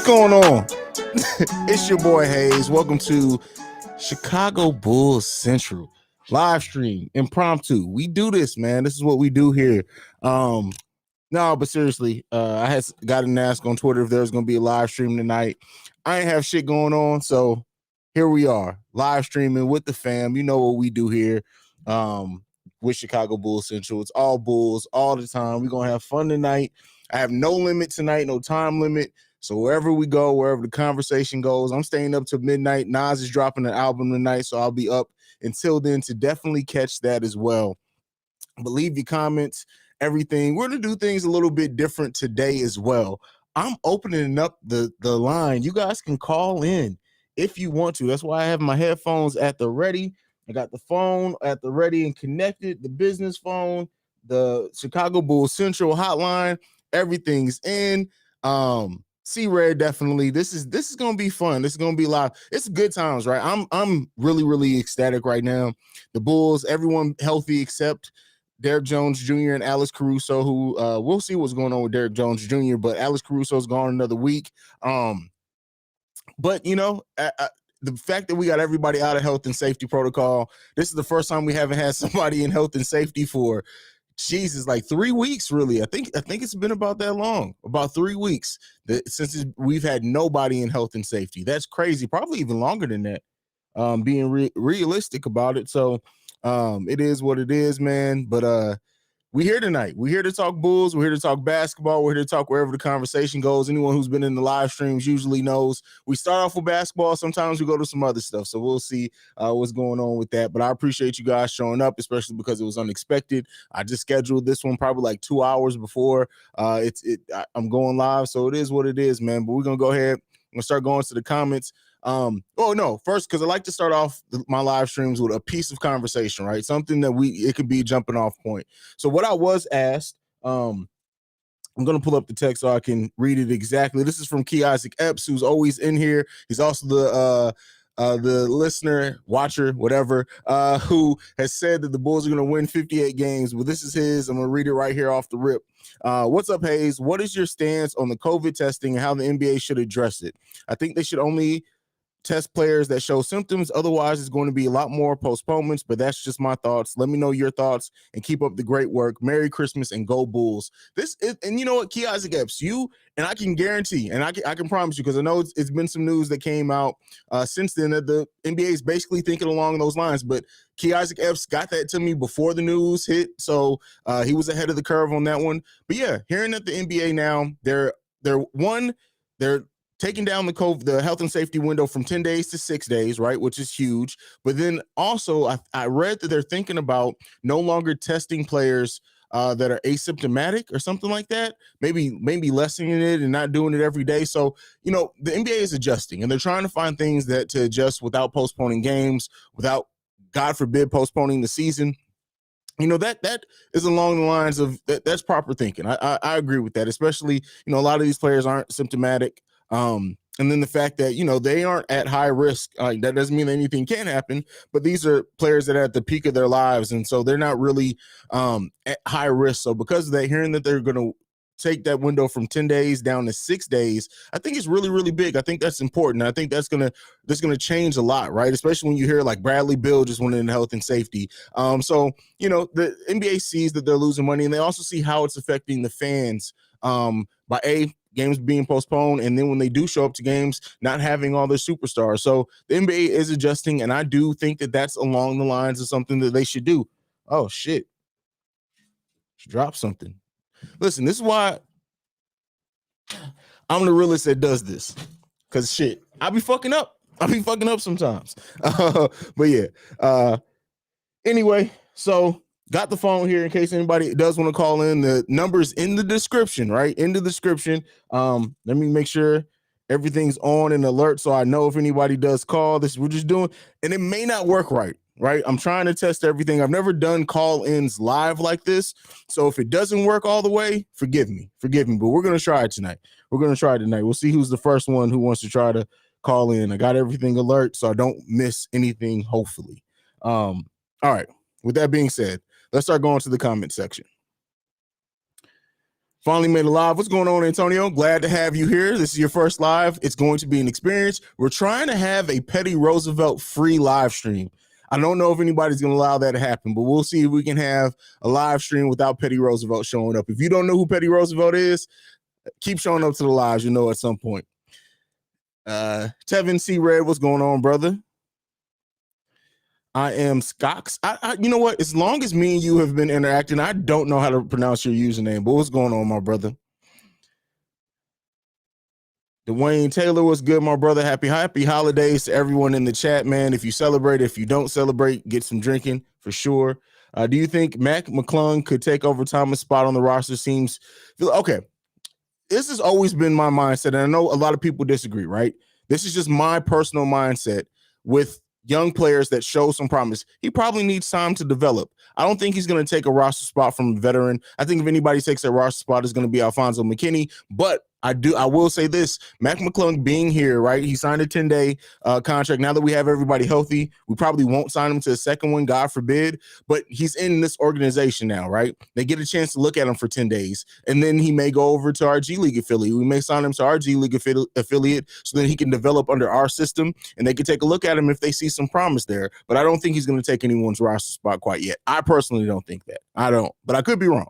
going on? It's your boy Haize. Welcome to Chicago Bulls Central live stream, impromptu. We do this, man. This is what we do here. No, but seriously, I had gotten asked on Twitter if there was going to be a live stream tonight. I ain't have shit going on, so here we are, live streaming with the fam. You know what we do here with Chicago Bulls Central. It's all Bulls all the time. We're going to have fun tonight. I have no limit tonight, no time limit. So wherever we go, wherever the conversation goes, I'm staying up till midnight. Nas is dropping an album tonight, so I'll be up until then to definitely catch that as well. But leave your comments, everything. We're going to do things a little bit different today as well. I'm opening up the line. You guys can call in if you want to. That's why I have my headphones at the ready. I got the phone at the ready and connected, the business phone, the Chicago Bulls Central hotline. Everything's in. C-Red, definitely. This is gonna be fun. This is gonna be live. It's good times, right? I'm really ecstatic right now. The Bulls, everyone healthy except Derrick Jones Jr. and Alex Caruso, who we'll see what's going on with Derrick Jones Jr., but Alex Caruso's gone another week. But you know, the fact that we got everybody out of health and safety protocol, this is the first time we haven't had somebody in health and safety for Jesus, like 3 weeks, really. I think it's been about that long, about 3 weeks since we've had nobody in health and safety. That's crazy. Probably even longer than that. Being realistic about it. So it is what it is, man. But we're here tonight. We're here to talk Bulls. We're here to talk basketball. We're here to talk wherever the conversation goes. Anyone who's been in the live streams usually knows we start off with basketball. Sometimes we go to some other stuff. So we'll see what's going on with that. But I appreciate you guys showing up, especially because it was unexpected. I just scheduled this one probably like 2 hours before I'm going live. So it is what it is, man. But we're going to go ahead. I'm going to start going to the comments. First, because I like to start off my live streams with a piece of conversation, right? Something that it could be a jumping off point. So what I was asked, I'm going to pull up the text so I can read it exactly. This is from Key Isaac Epps, who's always in here. He's also the listener, watcher, whatever, who has said that the Bulls are going to win 58 games. But this is his. I'm going to read it right here off the rip. What's up, Haize? What is your stance on the COVID testing and how the NBA should address it? I think they should only test players that show symptoms. Otherwise, it's going to be a lot more postponements, but that's just my thoughts. Let me know your thoughts and keep up the great work. Merry Christmas and go Bulls. And you know what, Key Isaac Epps, you, and I can guarantee, and I can promise you, because I know it's been some news that came out since then that the NBA is basically thinking along those lines, but Key Isaac Epps got that to me before the news hit, so he was ahead of the curve on that one. But yeah, hearing that the NBA now, they're taking down the health and safety window from 10 days to 6 days, right, which is huge. But then also I read that they're thinking about no longer testing players that are asymptomatic or something like that, maybe lessening it and not doing it every day. So, you know, the NBA is adjusting, and they're trying to find things to adjust without postponing games, without, God forbid, postponing the season. You know, that is along the lines of that's proper thinking. I agree with that, especially, you know, a lot of these players aren't symptomatic. And then the fact that, you know, they aren't at high risk, that doesn't mean anything can happen, but these are players that are at the peak of their lives. And so they're not really at high risk. So because of that, hearing that they're going to take that window from 10 days down to 6 days, I think it's really, really big. I think that's important. I think that's going to change a lot, right? Especially when you hear like Bradley Beal just went in health and safety. So, you know, the NBA sees that they're losing money, and they also see how it's affecting the fans by games being postponed, and then when they do show up to games, not having all their superstars. So the NBA is adjusting, and I do think that that's along the lines of something that they should do. Oh, shit. Should drop something. Listen, this is why I'm the realist that does this, because shit, I be fucking up sometimes. But yeah. Anyway, so got the phone here in case anybody does want to call in. The number's in the description, right? In the description. Let me make sure everything's on and alert so I know if anybody does call. This we're just doing, and it may not work right? I'm trying to test everything. I've never done call-ins live like this. So if it doesn't work all the way, forgive me. But we're going to try it tonight. We'll see who's the first one who wants to try to call in. I got everything alert so I don't miss anything, hopefully. All right. With that being said, let's start going to the comment section. Finally made it live. What's going on, Antonio? Glad to have you here. This is your first live. It's going to be an experience. We're trying to have a Petty Roosevelt free live stream. I don't know if anybody's going to allow that to happen, but we'll see if we can have a live stream without Petty Roosevelt showing up. If you don't know who Petty Roosevelt is, keep showing up to the lives. You know at some point. Tevin C. Red, what's going on, brother? I am Skox. You know what? As long as me and you have been interacting, I don't know how to pronounce your username, but what's going on, my brother? Dwayne Taylor, what's good, my brother? Happy holidays to everyone in the chat, man. If you celebrate, if you don't celebrate, get some drinking for sure. Do you think Mac McClung could take over Thomas' spot on the roster? Seems okay. This has always been my mindset, and I know a lot of people disagree, right? This is just my personal mindset with young players that show some promise. He probably needs time to develop. I don't think he's going to take a roster spot from a veteran. I think if anybody takes a roster spot, it's going to be Alfonso McKinney. But I will say this, Mac McClung being here, right? He signed a 10-day contract. Now that we have everybody healthy, we probably won't sign him to a second one, God forbid. But he's in this organization now, right? They get a chance to look at him for 10 days. And then he may go over to our G League affiliate. We may sign him to our G League affiliate so that he can develop under our system. And they can take a look at him if they see some promise there. But I don't think he's going to take anyone's roster spot quite yet. I personally don't think that. I don't. But I could be wrong.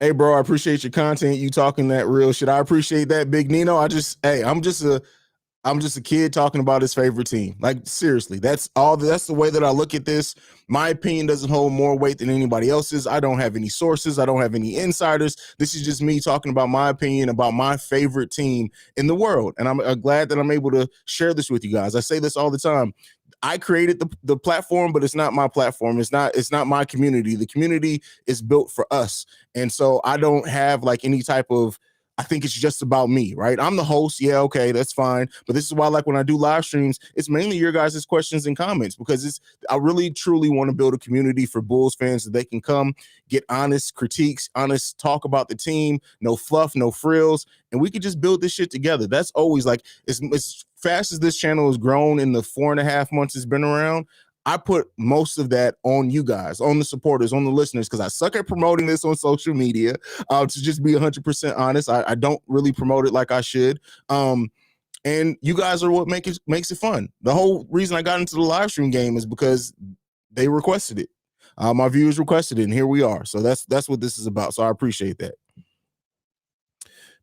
Hey, bro, I appreciate your content. You talking that real shit. I appreciate that, Big Nino. I'm just a kid talking about his favorite team. Like, seriously, that's the way that I look at this. My opinion doesn't hold more weight than anybody else's. I don't have any sources. I don't have any insiders. This is just me talking about my opinion about my favorite team in the world. And I'm glad that I'm able to share this with you guys. I say this all the time. I created the platform, but it's not my platform. It's not my community. The community is built for us. And so I don't have like any type of, I think it's just about me, right? I'm the host. Yeah, okay, that's fine. But this is why, like, when I do live streams, it's mainly your guys' questions and comments, because I really, truly want to build a community for Bulls fans that they can come get honest critiques, honest talk about the team, no fluff, no frills, and we can just build this shit together. That's always like, as fast as this channel has grown in the 4.5 months it's been around, I put most of that on you guys, on the supporters, on the listeners, because I suck at promoting this on social media. To just be 100% honest, I don't really promote it like I should. And you guys are what makes it fun. The whole reason I got into the live stream game is because they requested it. My viewers requested it, and here we are. So that's what this is about. So I appreciate that.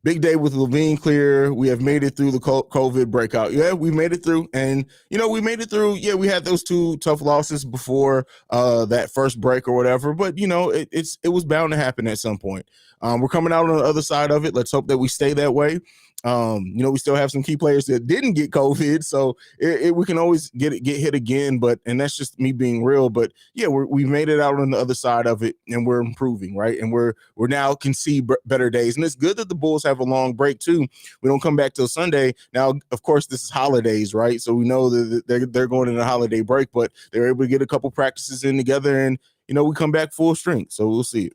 Big day with Levine clear. We have made it through the COVID breakout. Yeah, we made it through. And, we made it through. Yeah, we had those 2 tough losses before that first break or whatever. But, it was bound to happen at some point. We're coming out on the other side of it. Let's hope that we stay that way. We still have some key players that didn't get COVID, so we can always get hit again. And that's just me being real. But yeah, we made it out on the other side of it, and we're improving, right? And we're now can see better days. And it's good that the Bulls have a long break too. We don't come back till Sunday. Now, of course, this is holidays, right? So we know that they're going into a holiday break, but they're able to get a couple practices in together, and we come back full strength. So we'll see.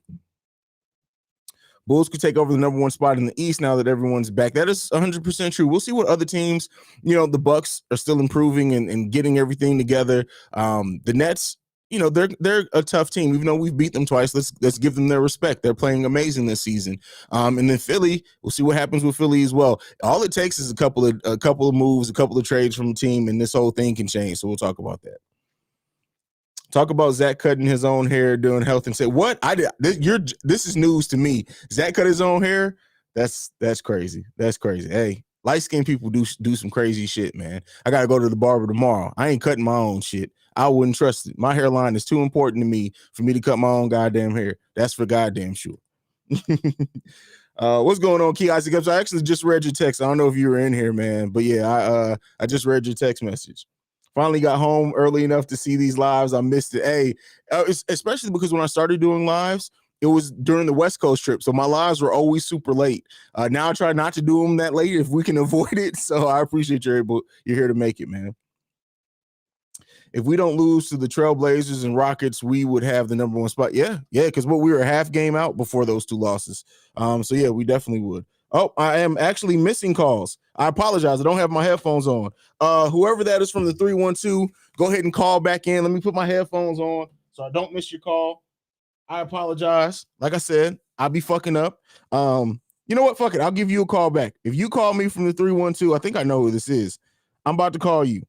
Bulls could take over the number 1 spot in the East now that everyone's back. That is 100% true. We'll see what other teams, the Bucks are still improving and getting everything together. The Nets, they're a tough team. Even though we've beat them twice, let's give them their respect. They're playing amazing this season. And then Philly, we'll see what happens with Philly as well. All it takes is a couple of moves, a couple of trades from the team, and this whole thing can change. So we'll talk about that. Talk about Zach cutting his own hair, doing health, and say, what? This is news to me. Zach cut his own hair? That's crazy. That's crazy. Hey, light-skinned people do some crazy shit, man. I got to go to the barber tomorrow. I ain't cutting my own shit. I wouldn't trust it. My hairline is too important to me for me to cut my own goddamn hair. That's for goddamn sure. What's going on, Key Isaac? I actually just read your text. I don't know if you were in here, man. But yeah, I just read your text message. Finally got home early enough to see these lives. I missed it. Hey, especially because when I started doing lives, it was during the West Coast trip. So my lives were always super late. Now I try not to do them that late if we can avoid it. So I appreciate you're here to make it, man. If we don't lose to the Trailblazers and Rockets, we would have the number 1 spot. Yeah, because we were a half game out before those 2 losses. So yeah, we definitely would. Oh, I am actually missing calls. I apologize. I don't have my headphones on. Whoever that is from the 312, go ahead and call back in. Let me put my headphones on so I don't miss your call. I apologize. Like I said, I'll be fucking up. You know what? Fuck it. I'll give you a call back. If you call me from the 312, I think I know who this is. I'm about to call you.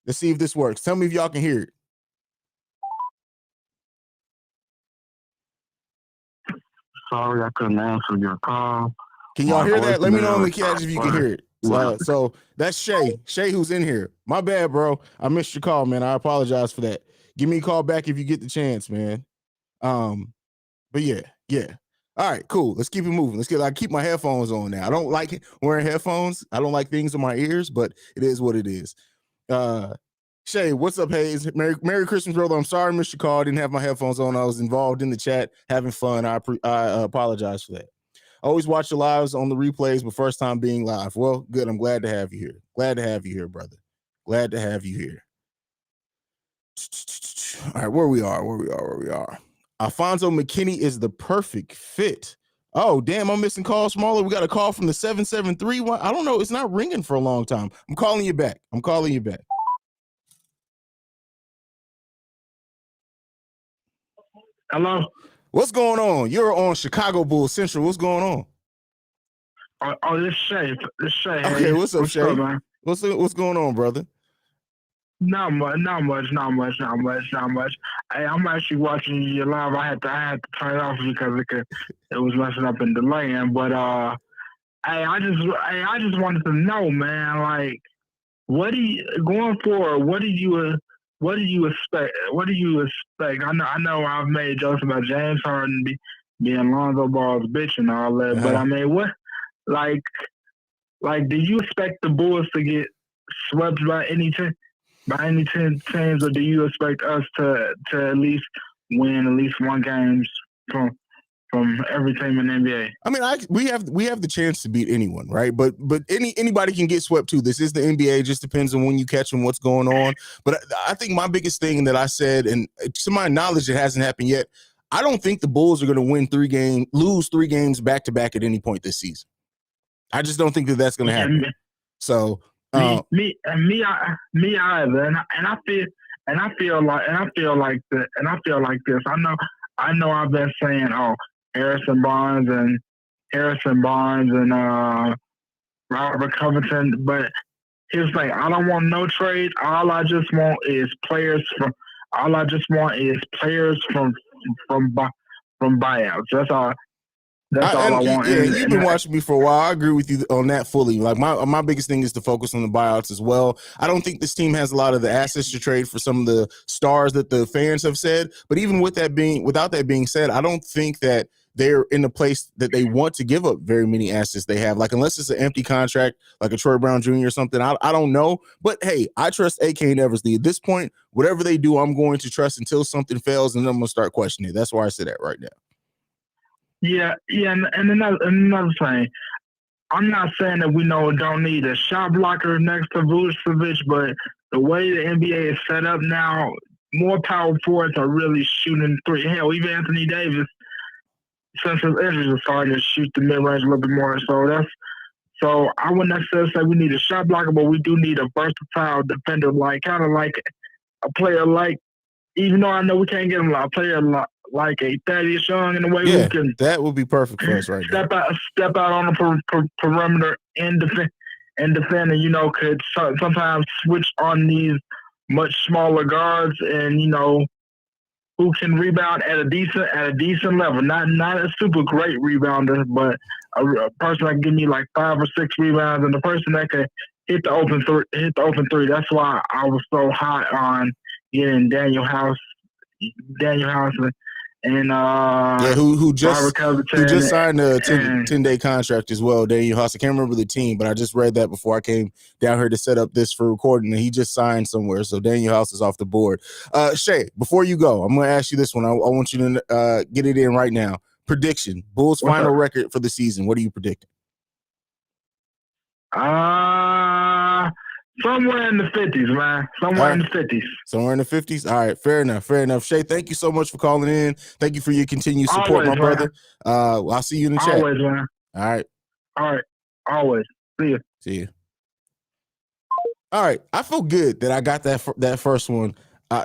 Let's see if this works. Tell me if y'all can hear it. Sorry, I couldn't answer your call. Can y'all hear that? Let me know in the chat if you can hear it. So that's Shay. Shay, who's in here. My bad, bro. I missed your call, man. I apologize for that. Give me a call back if you get the chance, man. But yeah. All right, cool. Let's keep it moving. I keep my headphones on now. I don't like wearing headphones. I don't like things in my ears, but it is what it is. Shay, what's up, Haize? Merry Christmas, brother. I'm sorry I missed your call. I didn't have my headphones on. I was involved in the chat, having fun. I apologize for that. I always watch the lives on the replays, but first time being live. Well, good. I'm glad to have you here. Glad to have you here, brother. Glad to have you here. All right, where we are. Alfonso McKinney is the perfect fit. Oh, damn, I'm missing calls from all of. We got a call from the 773. I don't know. It's not ringing for a long time. I'm calling you back. Hello? What's going on? You're on Chicago Bulls Central. What's going on? Oh, this Shay. Okay, hey. What's up, Shay? Up, man? What's going on, brother? Not much. Hey, I'm actually watching you live. I had to turn it off because it was messing up and delaying. But I just wanted to know, man, like, what do you going forward? What do you expect? I know I've made jokes about James Harden being Lonzo Ball's bitch and all that, but I mean, what, like, do you expect the Bulls to get swept by any teams, or do you expect us to at least win at least one game from every team in the NBA? I mean, we have the chance to beat anyone, right? But anybody can get swept too. This is the NBA. It just depends on when you catch them, what's going on. But I think my biggest thing that I said, and to my knowledge, it hasn't happened yet. I don't think the Bulls are going to lose 3 games back to back at any point this season. I just don't think that's going to happen. So me either, and I feel like this. I know I've been saying, Harrison Barnes and Robert Covington, but here's the thing: I don't want no trade. All I just want is players from buyouts. That's all. That's all I want. Yeah, you've been watching me for a while. I agree with you on that fully. Like my biggest thing is to focus on the buyouts as well. I don't think this team has a lot of the assets to trade for some of the stars that the fans have said. But even without that being said, I don't think that they're in the place that they want to give up very many assets they have. Like, unless it's an empty contract, like a Troy Brown Jr. or something, I don't know. But hey, I trust AK and Eversley. At this point, whatever they do, I'm going to trust until something fails, and then I'm going to start questioning it. That's where I sit at right now. Yeah, and another thing, I'm not saying that we don't need a shot blocker next to Vucevic, but the way the NBA is set up now, more power forwards are really shooting three. Hell, even Anthony Davis, since his injuries, is starting to shoot the mid range a little bit more. So I wouldn't necessarily say we need a shot blocker, but we do need a versatile defender, kind of like a player like. Even though I know we can't get him, a player like a Thaddeus Young in a way who can. That would be perfect for us right now. Step out on the perimeter and defend, and could sometimes switch on these much smaller guards, and who can rebound at a decent level. Not a super great rebounder, but a person that can give me like 5 or 6 rebounds, and the person that can hit the open three. That's why I was so high on getting Daniel House and who just signed a 10-day contract as well. Daniel House. I can't remember the team, but I just read that before I came down here to set up this for recording, and he just signed somewhere. So Daniel House is off the board. Shay, before you go, I'm going to ask you this one. I want you to get it in right now. Prediction: Bulls' final record for the season. What are you predicting? Somewhere in the 50s, man. Somewhere in the 50s. Somewhere in the 50s? All right, fair enough. Shay, thank you so much for calling in. Thank you for your continued support, my brother. I'll see you in the chat. Always, man. All right. Always. See you. All right. I feel good that I got that first one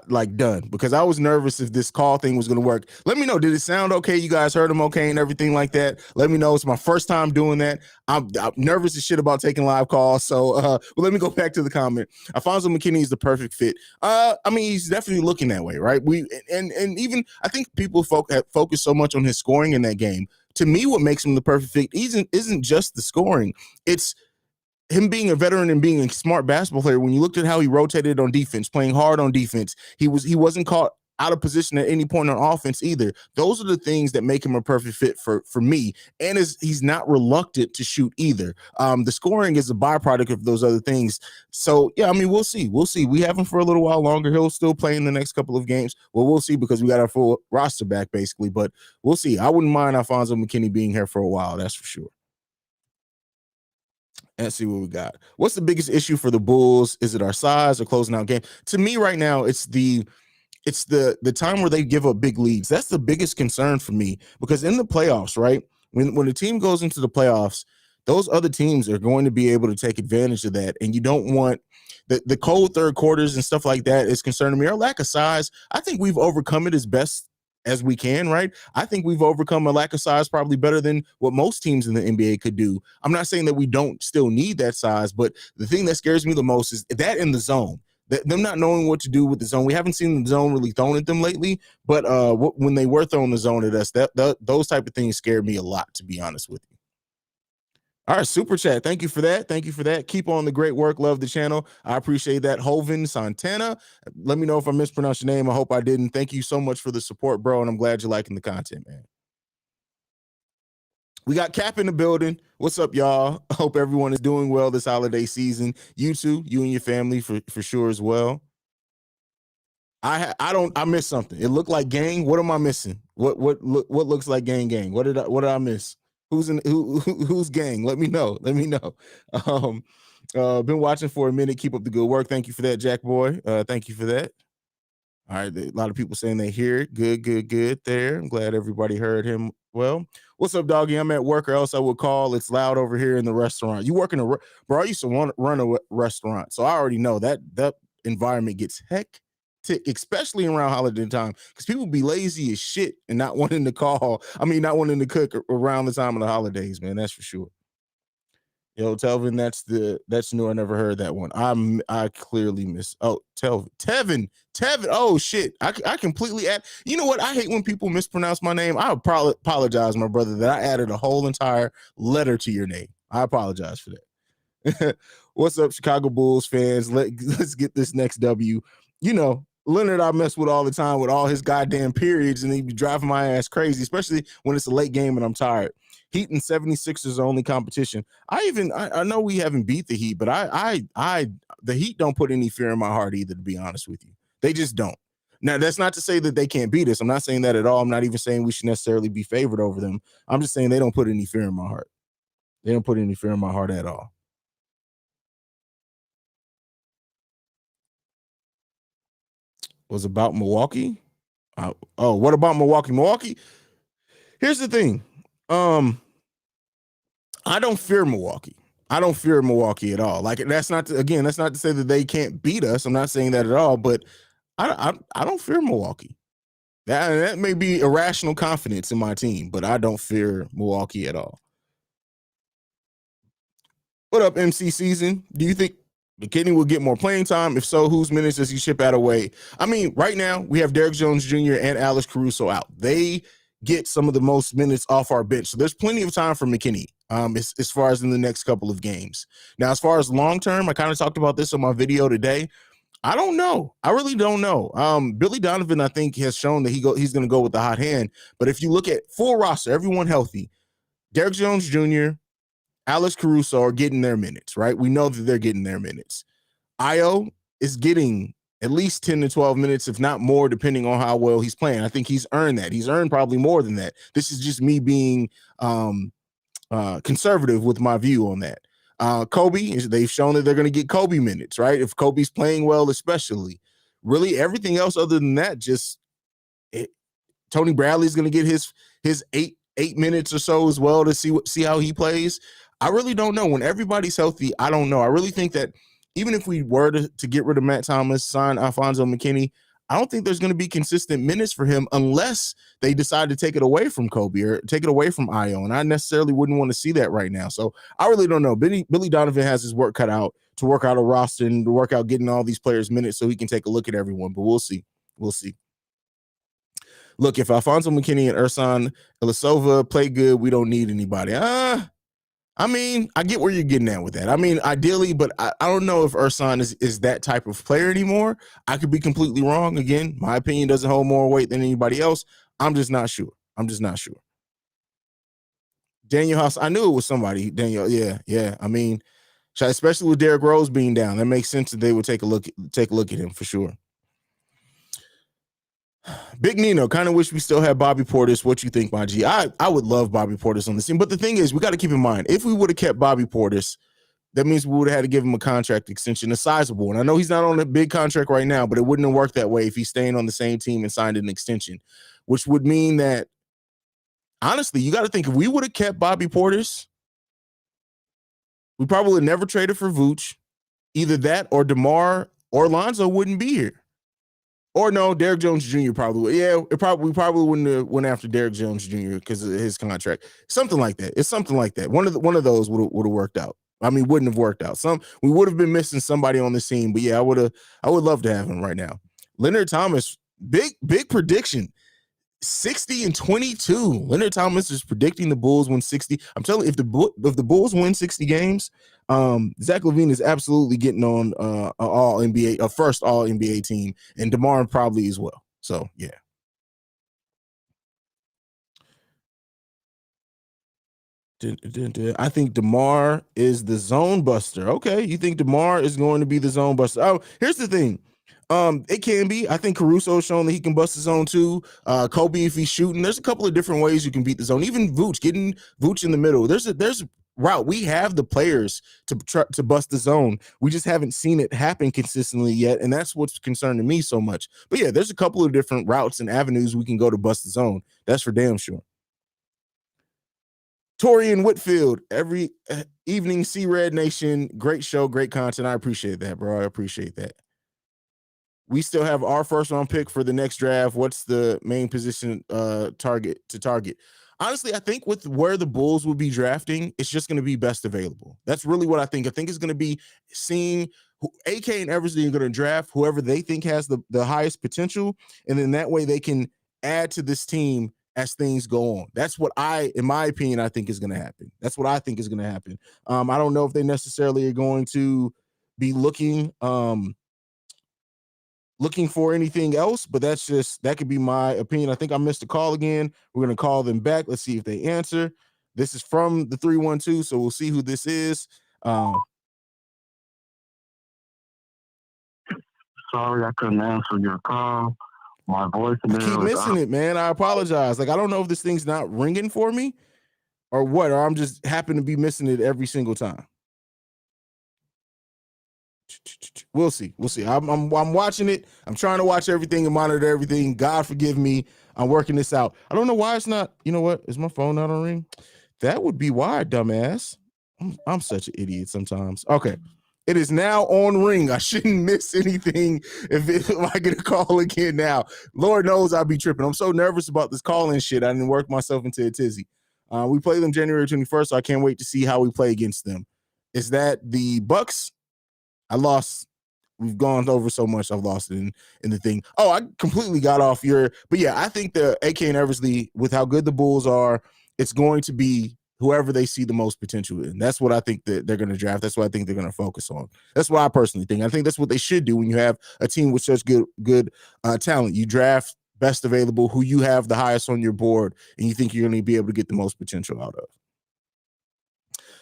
like done, because I was nervous if this call thing was going to work. Let me know. Did it sound okay? You guys heard him okay and everything like that? Let me know. It's my first time doing that. I'm nervous as shit about taking live calls. So well, let me go back to the comment. Alfonso McKinney is the perfect fit. I mean, he's definitely looking that way, right? And even I think people focus so much on his scoring in that game. To me, what makes him the perfect fit isn't just the scoring. It's him being a veteran and being a smart basketball player. When you looked at how he rotated on defense, playing hard on defense, he wasn't caught out of position at any point on offense either. Those are the things that make him a perfect fit for me. And he's not reluctant to shoot either. The scoring is a byproduct of those other things. So yeah, I mean, we'll see. We have him for a little while longer. He'll still play in the next couple of games. Well, we'll see, because we got our full roster back basically. But we'll see. I wouldn't mind Alfonso McKinney being here for a while. That's for sure. Let's see what we got. What's the biggest issue for the Bulls? Is it our size or closing out game? To me right now, it's the time where they give up big leads. That's the biggest concern for me, because in the playoffs, right? When the team goes into the playoffs, those other teams are going to be able to take advantage of that. And you don't want the cold third quarters and stuff like that is concerning me. Our lack of size, I think we've overcome it as best as we can, right? I think we've overcome a lack of size probably better than what most teams in the NBA could do. I'm not saying that we don't still need that size, but the thing that scares me the most is that in the zone, them not knowing what to do with the zone. We haven't seen the zone really thrown at them lately, but when they were throwing the zone at us, those type of things scared me a lot, to be honest with you. All right, super chat. Thank you for that. Keep on the great work. Love the channel. I appreciate that. Hoven Santana. Let me know if I mispronounced your name. I hope I didn't. Thank you so much for the support, bro. And I'm glad you're liking the content, man. We got Cap in the building. What's up, y'all? I hope everyone is doing well this holiday season. You too, you and your family for sure as well. I missed something. It looked like gang. What am I missing? What looks like gang? What did I miss? Who's gang? Let me know. Been watching for a minute. Keep up the good work. Thank you for that, Jack Boy. Thank you for that. All right, a lot of people saying they hear it. Good there. I'm glad everybody heard him well. What's up, doggy? I'm at work, or else I would call. It's loud over here in the restaurant. You work in bro? I used to run a restaurant, so I already know that environment gets hectic, especially around holiday time, because people be lazy as shit and not wanting to not wanting to cook around the time of the holidays, man. That's for sure. Yo, Telvin, that's new. I never heard that one. I clearly missed. Oh, Tevin. Oh shit. I completely you know what? I hate when people mispronounce my name. I apologize, my brother, that I added a whole entire letter to your name. I apologize for that. What's up, Chicago Bulls fans? Let's get this next W. You know, Leonard, I mess with all the time with all his goddamn periods, and he be driving my ass crazy, especially when it's a late game and I'm tired. Heat and 76ers are only competition. I know we haven't beat the Heat, but the Heat don't put any fear in my heart either, to be honest with you. They just don't. Now, that's not to say that they can't beat us. I'm not saying that at all. I'm not even saying we should necessarily be favored over them. I'm just saying they don't put any fear in my heart. They don't put any fear in my heart at all. Was about Milwaukee? What about Milwaukee? Milwaukee? Here's the thing. I don't fear Milwaukee. I don't fear Milwaukee at all. Like, that's not to say that they can't beat us. I'm not saying that at all, but I don't fear Milwaukee. That may be irrational confidence in my team, but I don't fear Milwaukee at all. What up, MC Season? Do you think McKinney will get more playing time? If so, whose minutes does he ship out of way? I mean, right now we have Derrick Jones Jr. and Alex Caruso out. They get some of the most minutes off our bench, so there's plenty of time for McKinney. As far as in the next couple of games. Now, as far as long term, I kind of talked about this on my video today. I don't know. I really don't know. Billy Donovan, I think, has shown that he's going to go with the hot hand. But if you look at full roster, everyone healthy, Derrick Jones Jr., Alex Caruso are getting their minutes, right? We know that they're getting their minutes. Io is getting at least 10 to 12 minutes, if not more, depending on how well he's playing. I think he's earned that. He's earned probably more than that. This is just me being conservative with my view on that. Kobe, they've shown that they're going to get Kobe minutes, right? If Kobe's playing well, especially. Really, everything else other than that, Tony Bradley's going to get his eight minutes or so as well to see how he plays. I really don't know. When everybody's healthy, I don't know. I really think that even if we were to get rid of Matt Thomas, sign Alfonso McKinney, I don't think there's going to be consistent minutes for him unless they decide to take it away from Kobe or take it away from Io. And I necessarily wouldn't want to see that right now. So I really don't know. Billy Donovan has his work cut out to work out a roster and to work out getting all these players minutes so he can take a look at everyone. But we'll see. We'll see. Look, if Alfonso McKinney and Ersan Ilyasova play good, we don't need anybody. I mean, I get where you're getting at with that. I mean, ideally, but I don't know if Ersan is that type of player anymore. I could be completely wrong. Again, my opinion doesn't hold more weight than anybody else. I'm just not sure. Daniel House, I knew it was somebody. Daniel, yeah. I mean, especially with Derrick Rose being down, that makes sense that they would take a look at him for sure. Big Nino, kind of wish we still had Bobby Portis. What you think, my G? I would love Bobby Portis on the team. But the thing is, we got to keep in mind, if we would have kept Bobby Portis, that means we would have had to give him a contract extension, a sizable one. I know he's not on a big contract right now, but it wouldn't have worked that way if he's staying on the same team and signed an extension, which would mean that, honestly, you got to think, if we would have kept Bobby Portis, we probably never traded for Vooch. Either that or DeMar or Lonzo wouldn't be here. Or no, Derrick Jones Jr. probably would. Yeah, we probably wouldn't have went after Derrick Jones Jr. because of his contract. Something like that. It's something like that. One of those would have worked out. I mean, wouldn't have worked out. We would have been missing somebody on the scene, but yeah, I would love to have him right now. Leonard Thomas, big prediction. 60 and 22. Leonard Thomas is predicting the Bulls win 60. I'm telling you, if the Bulls win 60 games, Zach LaVine is absolutely getting on a first all NBA team, and DeMar probably as well. So yeah. I think DeMar is the zone buster. Okay, you think DeMar is going to be the zone buster? Oh, here's the thing. It can be. I think Caruso has shown that he can bust the zone too. Kobe, if he's shooting, there's a couple of different ways you can beat the zone. Even Vooch, getting Vooch in the middle. There's a route. We have the players to bust the zone. We just haven't seen it happen consistently yet, and that's what's concerning me so much. But yeah, there's a couple of different routes and avenues we can go to bust the zone. That's for damn sure. Torian Whitfield, every evening, C-Red Nation, great show, great content. I appreciate that, bro. I appreciate that. We still have our first round pick for the next draft. What's the main position target? Honestly, I think with where the Bulls will be drafting, it's just going to be best available. That's really what I think. I think it's going to be seeing who AK and Eversley are going to draft whoever they think has the highest potential, and then that way they can add to this team as things go on. That's what in my opinion, I think is going to happen. That's what I think is going to happen. I don't know if they necessarily are going to be looking for anything else, but that could be my opinion. I think I missed a call again. We're going to call them back. Let's see if they answer. This is from the 312, so we'll see who this is. Sorry, I couldn't answer your call. My voice. I keep missing it, man. I apologize. Like, I don't know if this thing's not ringing for me or what, or I'm just happen to be missing it every single time. We'll see. I'm watching it. I'm trying to watch everything and monitor everything. God forgive me. I'm working this out. I don't know why it's not. You know what? Is my phone not on ring? That would be why, dumbass. I'm such an idiot sometimes. Okay. It is now on ring. I shouldn't miss anything if I get a call again now. Lord knows I'll be tripping. I'm so nervous about this call-in shit. I didn't work myself into a tizzy. We play them January 21st, so I can't wait to see how we play against them. Is that the Bucks? I lost. We've gone over so much. I've lost it in the thing. Oh, I completely got off but yeah, I think the AK and Eversley, with how good the Bulls are, it's going to be whoever they see the most potential in. That's what I think that they're going to draft. That's what I think they're going to focus on. That's what I personally think. I think that's what they should do when you have a team with such good talent. You draft best available, who you have the highest on your board, and you think you're going to be able to get the most potential out of.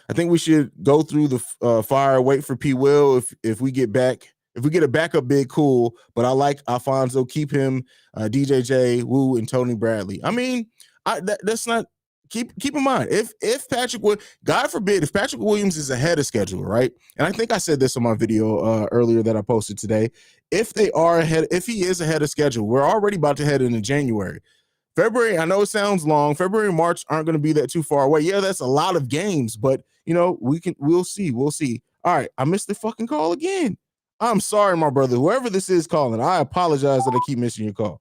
I think we should go through the fire, wait for P. Will. If we get a backup big, cool. But I like Alfonso. Keep him, DJJ, Wu, and Tony Bradley. I mean, that's not. Keep in mind, if Patrick God forbid, if Patrick Williams is ahead of schedule, right? And I think I said this on my video earlier that I posted today. If he is ahead of schedule, we're already about to head into January. February, I know it sounds long. February and March aren't going to be that too far away. Yeah, that's a lot of games, but we'll see. All right, I missed the fucking call again. I'm sorry, my brother. Whoever this is calling, I apologize that I keep missing your call.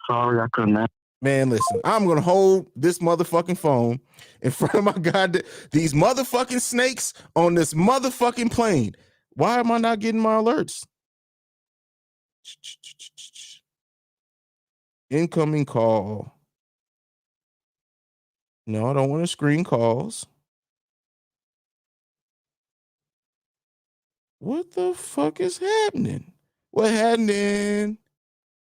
Sorry, I couldn't. Man, listen, I'm going to hold this motherfucking phone in front of my these motherfucking snakes on this motherfucking plane. Why am I not getting my alerts? Incoming call. No, I don't want to screen calls. What the fuck is happening? What happening?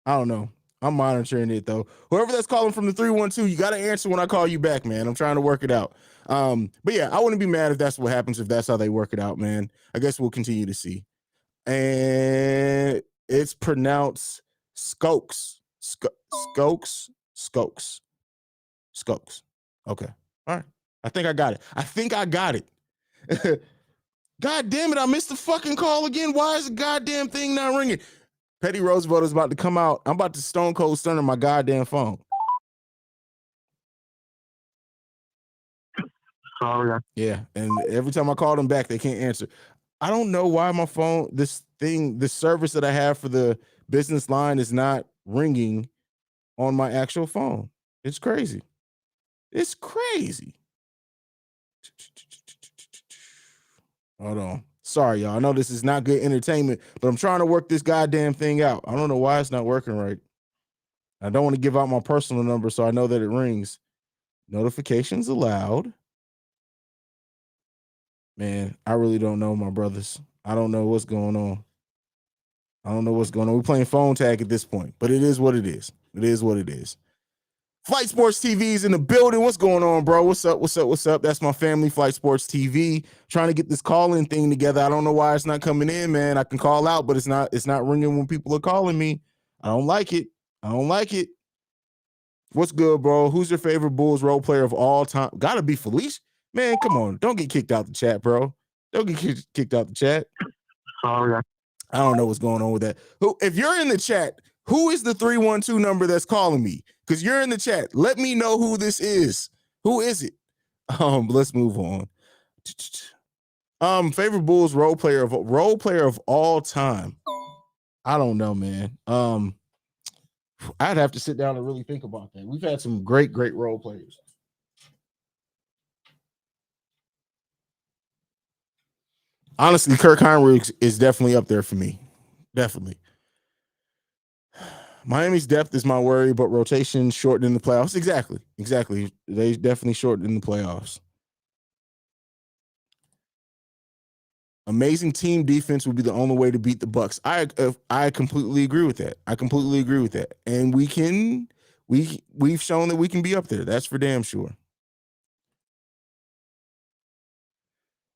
I don't know. I'm monitoring it though. Whoever that's calling from the 312, you got to answer when I call you back, man. I'm trying to work it out. But yeah, I wouldn't be mad if that's what happens, if that's how they work it out, man. I guess we'll continue to see. And it's pronounced Skokes. Skokes. Okay. All right. I think I got it. God damn it. I missed the fucking call again. Why is the goddamn thing not ringing? Petty Roosevelt is about to come out. I'm about to stone cold stun on my goddamn phone. Sorry. Yeah, and every time I call them back, they can't answer. I don't know why my phone, this service that I have for the business line is not ringing on my actual phone. It's crazy. It's crazy. Hold on. Sorry, y'all. I know this is not good entertainment, but I'm trying to work this goddamn thing out. I don't know why it's not working right. I don't want to give out my personal number so I know that it rings. Notifications allowed. Man, I really don't know, my brothers. I don't know what's going on. We're playing phone tag at this point, but it is what it is. It is what it is. Flight Sports TV is in the building. What's going on, bro? What's up? That's my family, Flight Sports TV. Trying to get this call-in thing together. I don't know why it's not coming in, man. I can call out, but it's not ringing when people are calling me. I don't like it. What's good, bro? Who's your favorite Bulls role player of all time? Gotta be Felicia. Man, come on. Don't get kicked out the chat, bro. Don't get kicked out the chat. Sorry. I don't know what's going on with that. If you're in the chat, who is the 312 number that's calling me? Because you're in the chat. Let me know who this is. Who is it? Let's move on. Favorite Bulls role player of all time. I don't know, man. I'd have to sit down and really think about that. We've had some great role players. Honestly, Kirk Heinrich is definitely up there for me. Definitely. Miami's depth is my worry, but rotation shortened in the playoffs. Exactly. They definitely shortened in the playoffs. Amazing team defense would be the only way to beat the Bucks. I completely agree with that. And we've shown that we can be up there. That's for damn sure.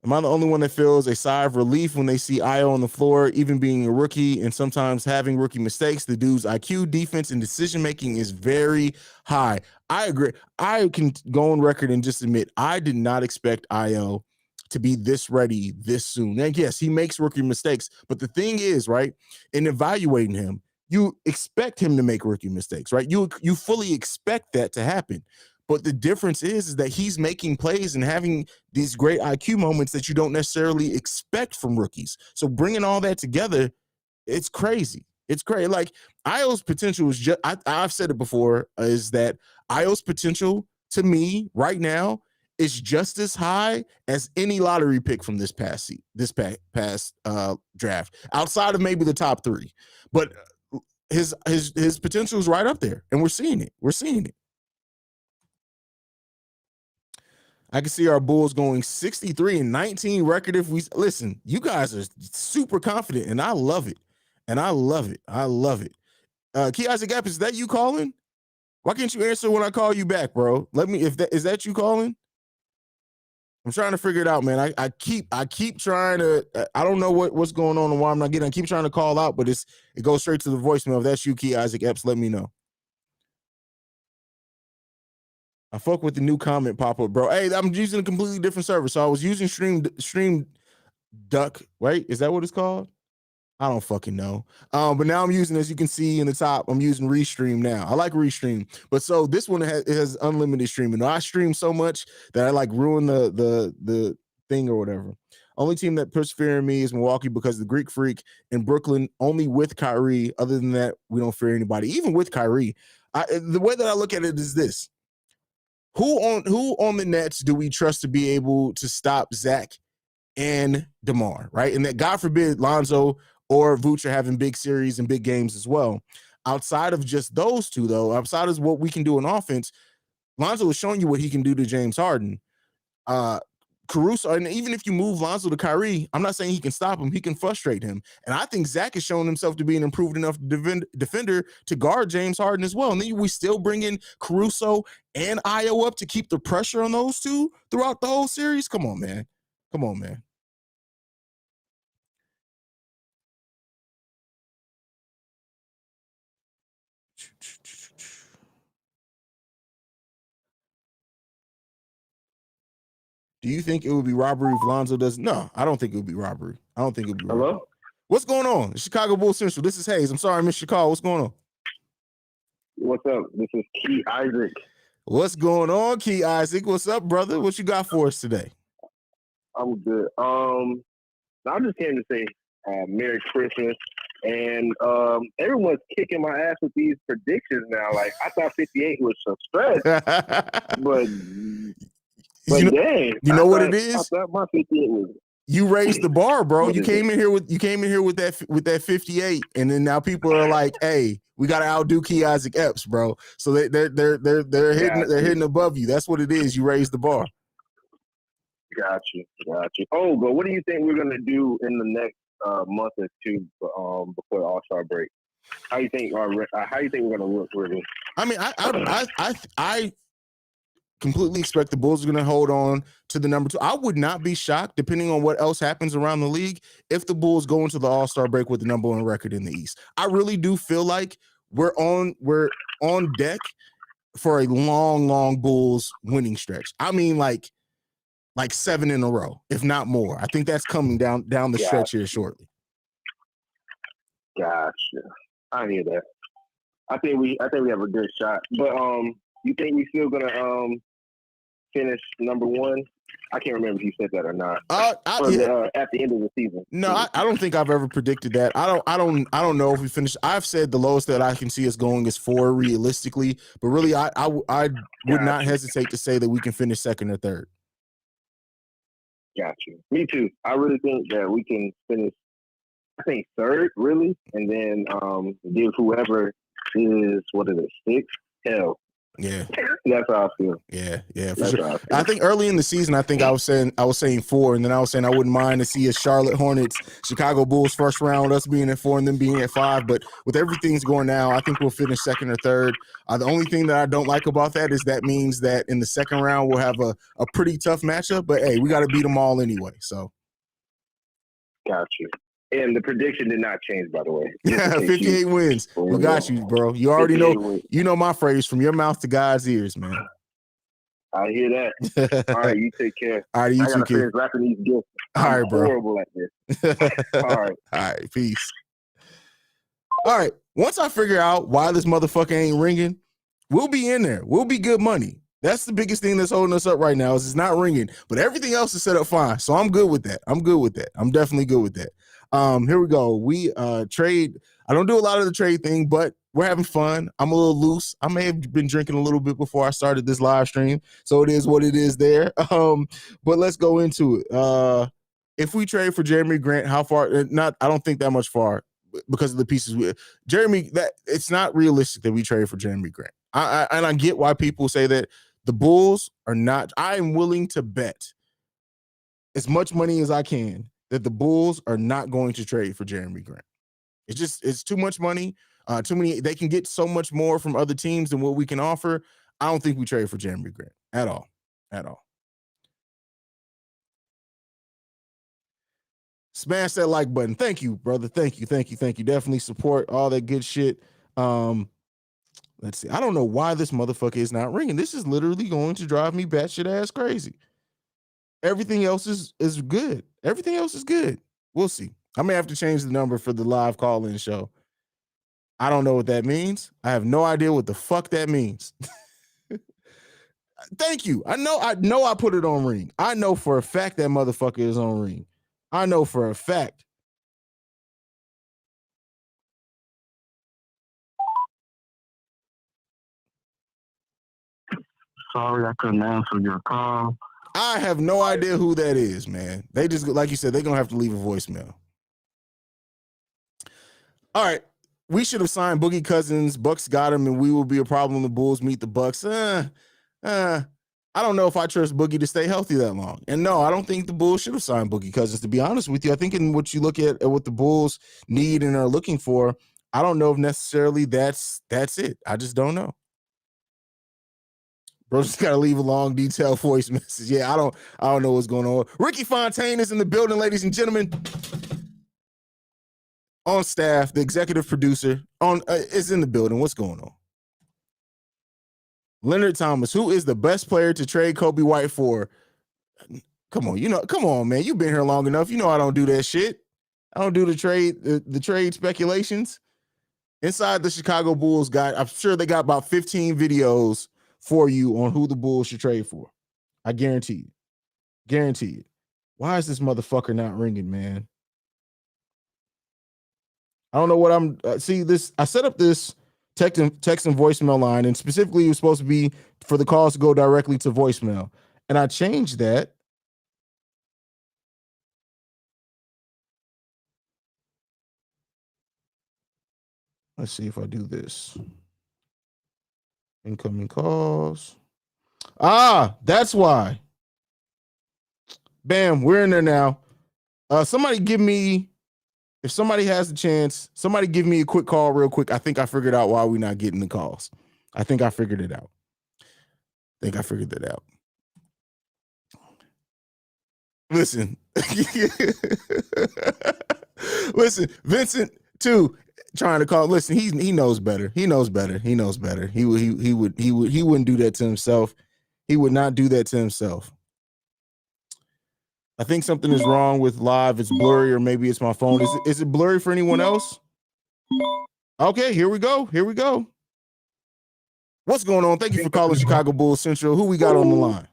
Am I the only one that feels a sigh of relief when they see Io on the floor, even being a rookie and sometimes having rookie mistakes? The dude's IQ, defense, and decision-making is very high. I agree. I can go on record and just admit I did not expect Io to be this ready this soon. And yes, he makes rookie mistakes, but the thing is, right, in evaluating him, you expect him to make rookie mistakes, right? You fully expect that to happen. But the difference is that he's making plays and having these great IQ moments that you don't necessarily expect from rookies. So bringing all that together, it's crazy. It's crazy. Like Io's potential is just, I've said it before, is that Io's potential to me right now is just as high as any lottery pick from this past draft, outside of maybe the top three. But his potential is right up there, and we're seeing it. I can see our Bulls going 63-19 record if we listen. You guys are super confident, and I love it. Key Isaac Gap, is that you calling? Why can't you answer when I call you back, bro? Is that you calling? I'm trying to figure it out, man. I keep trying to. I don't know what's going on and why I'm not getting. I keep trying to call out, but it goes straight to the voicemail. If that's you, Key Isaac Epps, let me know. I fuck with the new comment pop-up, bro. Hey, I'm using a completely different server. So I was using Stream Duck, right? Is that what it's called? I don't fucking know. But now I'm using, as you can see in the top, I'm using Restream now. I like Restream. But so this one has unlimited streaming. I stream so much that I like ruin the thing or whatever. Only team that puts fear in me is Milwaukee because of the Greek Freak, and Brooklyn only with Kyrie. Other than that, we don't fear anybody. Even with Kyrie, the way that I look at it is this: who on the Nets do we trust to be able to stop Zach and DeMar, right? And that, God forbid, Lonzo or Vooch are having big series and big games as well. Outside of just those two, though, outside of what we can do in offense, Lonzo is showing you what he can do to James Harden. Caruso, and even if you move Lonzo to Kyrie, I'm not saying he can stop him. He can frustrate him. And I think Zach has shown himself to be an improved enough defender to guard James Harden as well. And then we still bring in Caruso and Io up to keep the pressure on those two throughout the whole series. Come on, man. Come on, man. Do you think it would be robbery if Lonzo does? No, I don't think it would be robbery. I don't think it would be robbery. Hello? What's going on? Chicago Bulls Central. This is Haize. I'm sorry I missed your call. What's going on? What's up? This is Key Isaac. What's going on, Key Isaac? What's up, brother? What you got for us today? I'm good. I just came to say Merry Christmas. And everyone's kicking my ass with these predictions now. Like, I thought 58 was a stretch. but dang. You know what it is? I thought my 58 was. You raised the bar, bro. You came in here with that 58, and then now people are like, "Hey, we got to outdo Key Isaac Epps, bro." So they're hitting above you. That's what it is. You raised the bar. Got you. Oh, but what do you think we're gonna do in the next month or two before the All-Star break? How you think we're gonna look really? I mean, I completely expect the Bulls are going to hold on to the number 2. I would not be shocked, depending on what else happens around the league, if the Bulls go into the All-Star break with the number 1 record in the East. I really do feel like we're on deck for a long Bulls winning stretch. I mean, like 7 in a row, if not more. I think that's coming down the stretch here shortly. Gotcha. I hear that. I think we have a good shot, but you think we still gonna finish number 1? I can't remember if you said that or not. At the end of the season. No, I don't think I've ever predicted that. I don't know if we finish. I've said the lowest that I can see us going is 4 realistically, but really I would not hesitate to say that we can finish 2nd or 3rd. Got you. Me too. I really think that we can finish, I think 3rd, really, and then give whoever is 6th hell. Yeah, that's how I feel. Yeah, for sure. I think early in the season, I was saying 4, and then I was saying I wouldn't mind to see a Charlotte Hornets, Chicago Bulls first round, us being at 4 and them being at 5. But with everything's going now, I think we'll finish 2nd or 3rd. The only thing that I don't like about that is that means that in the 2nd round we'll have a pretty tough matchup. But hey, we got to beat them all anyway. So, got you. And the prediction did not change, by the way. Yeah, 58 wins. We got you, bro. You already know. Wins. You know my phrase, from your mouth to God's ears, man. I hear that. All right, you take care. All right, you too, kid. Wrapping these gifts. All right, bro. Horrible at this. All right, peace. All right, once I figure out why this motherfucker ain't ringing, we'll be in there. We'll be good money. That's the biggest thing that's holding us up right now is it's not ringing, but everything else is set up fine. So I'm good with that. I'm definitely good with that. Here we go. We trade. I don't do a lot of the trade thing, but we're having fun. I'm a little loose. I may have been drinking a little bit before I started this live stream, so it is what it is there. But let's go into it. If we trade for Jeremy Grant, how far? I don't think that much far because of the pieces. Jeremy, that it's not realistic that we trade for Jeremy Grant. I get why people say that. The Bulls are not. I am willing to bet as much money as I can that the Bulls are not going to trade for Jeremy Grant. It's too much money. Too many. They can get so much more from other teams than what we can offer. I don't think we trade for Jeremy Grant at all. Smash that like button. Thank you, brother. Thank you. Definitely support all that good shit. Let's see. I don't know why this motherfucker is not ringing. This is literally going to drive me batshit ass crazy. Everything else is good. Everything else is good. We'll see. I may have to change the number for the live call-in show. I don't know what that means. I have no idea what the fuck that means. Thank you. I know I put it on ring. I know for a fact that motherfucker is on ring. I know for a fact. Sorry, I couldn't answer your call. I have no idea who that is, man. They just, like you said, they're going to have to leave a voicemail. All right. We should have signed Boogie Cousins. Bucks got him, and we will be a problem. The Bulls meet the Bucks. I don't know if I trust Boogie to stay healthy that long. And no, I don't think the Bulls should have signed Boogie Cousins, to be honest with you. I think in what you look at what the Bulls need and are looking for, I don't know if necessarily that's it. I just don't know. Bro, just gotta leave a long, detailed voice message. Yeah, I don't know what's going on. Ricky Fontaine is in the building, ladies and gentlemen. On staff, the executive producer is in the building. What's going on? Leonard Thomas, who is the best player to trade Kobe White for? Come on, man. You've been here long enough. You know I don't do that shit. I don't do the trade speculations. Inside the Chicago Bulls I'm sure they got about 15 videos for you on who the Bulls should trade for. I guarantee you. Guarantee it. Why is this motherfucker not ringing, man? I don't know what I'm see this. I set up this text and voicemail line, and specifically it was supposed to be for the calls to go directly to voicemail. And I changed that. Let's see if I do this. Incoming calls. That's why. Bam, we're in there now. Somebody give me, if somebody has the chance, somebody give me a quick call real quick. I think I figured out why we're not getting the calls. I think I figured it out. Listen. Listen, Vincent too trying to call. Listen, he knows better. He wouldn't do that to himself. He would not do that to himself. I think something is wrong with live. It's blurry, or maybe it's my phone. Is it blurry for anyone else? Okay, here we go. What's going on? Thank you for calling Chicago Bulls Central. Who we got on the line?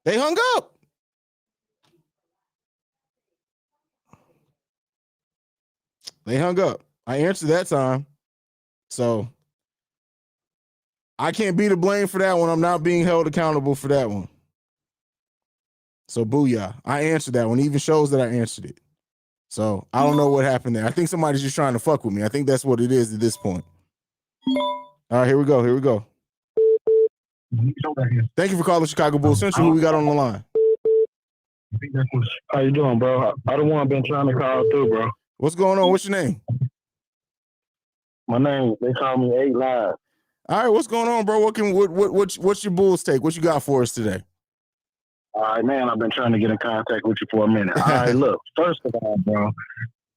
They hung up. I answered that time. So I can't be to blame for that one. I'm not being held accountable for that one. So booyah. I answered that one. It even shows that I answered it. So I don't know what happened there. I think somebody's just trying to fuck with me. I think that's what it is at this point. All right, here we go. Thank you for calling Chicago Bulls Central. Who we got on the line? How you doing, bro? I the one been trying to call through, bro. What's going on? What's your name? My name, they call me 8 Live. All right, what's going on, bro? What's your Bulls take? What you got for us today? All right, man, I've been trying to get in contact with you for a minute. All right, look, first of all, bro,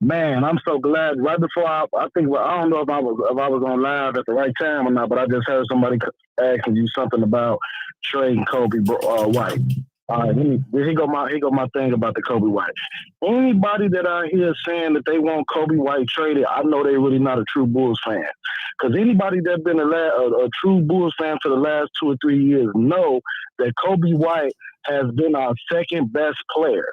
man, I'm so glad. Right before I think, well, I don't know if I was on live at the right time or not, but I just heard somebody asking you something about trading Kobe White. All right, here go my thing about the Kobe White. Anybody that I hear saying that they want Kobe White traded, I know they're really not a true Bulls fan. Because anybody that's been a true Bulls fan for the last 2 or 3 years know that Kobe White has been our second best player.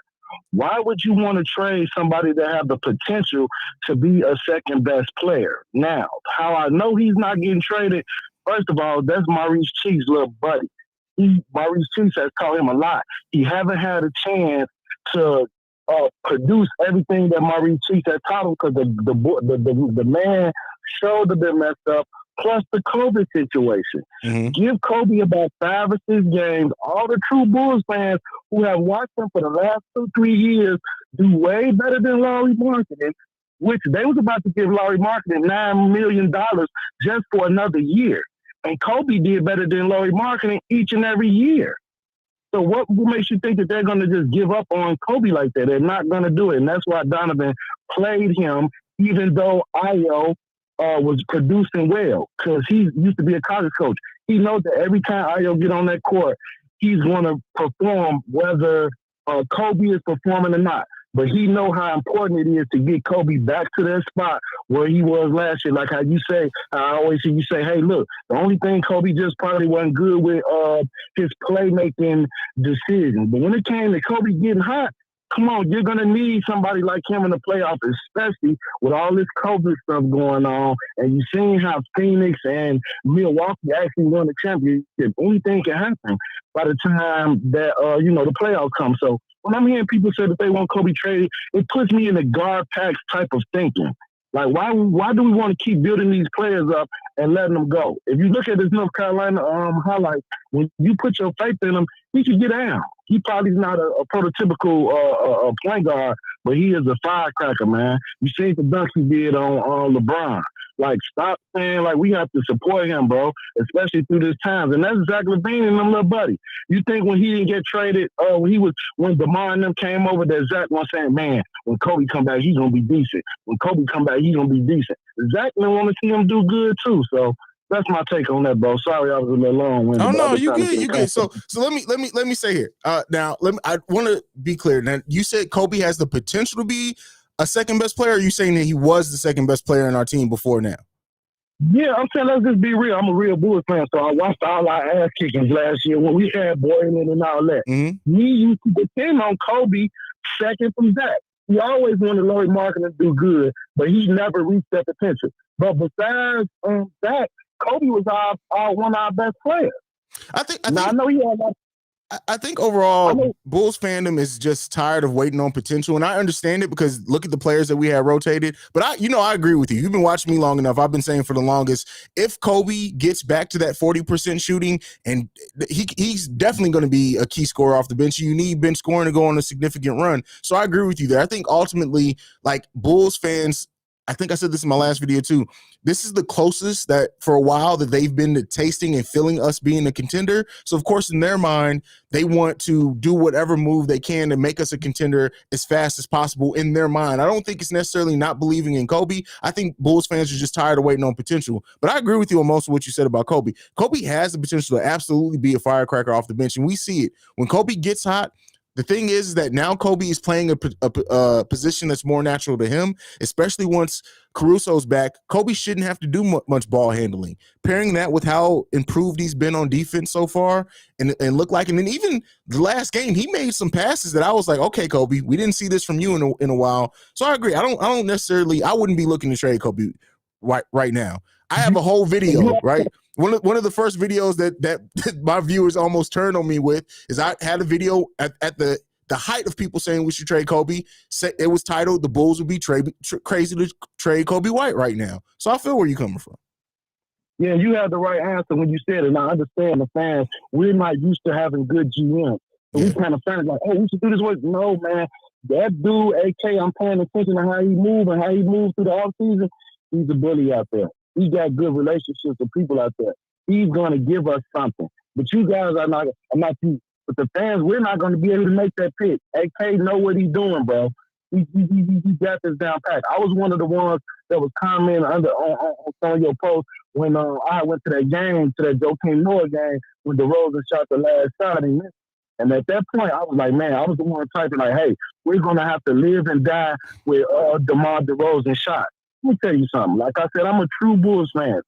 Why would you want to trade somebody that have the potential to be a second best player? Now, how I know he's not getting traded, first of all, that's Maurice Cheeks' little buddy. Maurice Cheeks has taught him a lot. He haven't had a chance to produce everything that Maurice Cheeks has taught him because the man shoulder been messed up, plus the COVID situation. Mm-hmm. Give Kobe about 5 or 6 games. All the true Bulls fans who have watched him for the last 2-3 years do way better than Lauri Markkanen, which they was about to give Lauri Markkanen $9 million just for another year. And Kobe did better than Lauri Markkanen each and every year. So what makes you think that they're going to just give up on Kobe like that? They're not going to do it. And that's why Donovan played him, even though Ayo was producing well, because he used to be a college coach. He knows that every time Ayo get on that court, he's going to perform whether Kobe is performing or not. But he know how important it is to get Kobe back to that spot where he was last year. Like how you say, I always hear you say, hey, look, the only thing Kobe just probably wasn't good with his playmaking decisions. But when it came to Kobe getting hot, come on, you're going to need somebody like him in the playoffs, especially with all this COVID stuff going on. And you've seen how Phoenix and Milwaukee actually won the championship. Anything can happen by the time that, the playoffs come. So when I'm hearing people say that they want Kobe traded, it puts me in the guard packs type of thinking. Like, why do we want to keep building these players up and letting them go? If you look at this North Carolina highlight, when you put your faith in him, he could get down. He probably is not a prototypical point guard, but he is a firecracker, man. You seen the dunks he did on LeBron. Like, stop saying, like, we have to support him, bro, especially through this time. And that's Zach LaVine and them little buddy. You think when he didn't get traded, when DeMar and them came over, that Zach was saying, man, when Kobe come back, he's going to be decent. When Kobe come back, he's going to be decent. Zach didn't want to see him do good, too. So that's my take on that, bro. Sorry, I was a little long-winded. Oh no, you good, you good. So let me say here. Now I want to be clear. Now you said Kobe has the potential to be a second best player. Or are you saying that he was the second best player in our team before now? Yeah, I'm saying let's just be real. I'm a real Bulls fan, so I watched all our ass kickings last year when we had Boylan and all that. Mm-hmm. We used to depend on Kobe second from Zach. He always wanted Larry Markin to do good, but he never reached that potential. But besides that, Kobe was one of our best players. I know he had like, I think overall, Bulls fandom is just tired of waiting on potential, and I understand it because look at the players that we had rotated. But I agree with you. You've been watching me long enough. I've been saying for the longest, if Kobe gets back to that 40% shooting, and he's definitely going to be a key scorer off the bench. You need bench scoring to go on a significant run. So I agree with you there. I think ultimately, like Bulls fans, I think I said this in my last video too. This is the closest that for a while that they've been to tasting and feeling us being a contender. So of course, in their mind, they want to do whatever move they can to make us a contender as fast as possible in their mind. I don't think it's necessarily not believing in Kobe. I think Bulls fans are just tired of waiting on potential. But I agree with you on most of what you said about Kobe. Kobe has the potential to absolutely be a firecracker off the bench, and we see it. When Kobe gets hot, the thing is that now Kobe is playing a position that's more natural to him, especially once Caruso's back. Kobe shouldn't have to do much ball handling. Pairing that with how improved he's been on defense so far and look like, and then even the last game, he made some passes that I was like, okay, Kobe, we didn't see this from you in a while. So I agree. I don't necessarily, I wouldn't be looking to trade Kobe right now. I have a whole video, right? One of the first videos that my viewers almost turned on me with is I had a video at the height of people saying we should trade Kobe. It was titled "The Bulls would be crazy to trade Kobe White right now." So I feel where you're coming from. Yeah, you had the right answer when you said it. And I understand the fans. We're not used to having good GMs. So we kind of fans like, oh, we should do this work. No, man. That dude, AK, I'm paying attention to how he moves and how he moves through the offseason. He's a bully out there. He got good relationships with people out there. He's going to give us something. But you guys are not you. But the fans, we're not going to be able to make that pick. AK know what he's doing, bro. He got this down pat. I was one of the ones that was commenting on some of your posts when I went to that game, to that Joakim Noah game, when DeRozan shot the last shot and missed. And at that point, I was like, man, I was the one typing like, hey, we're going to have to live and die with DeMar DeRozan shot. Let me tell you something. Like I said, I'm a true Bulls fan.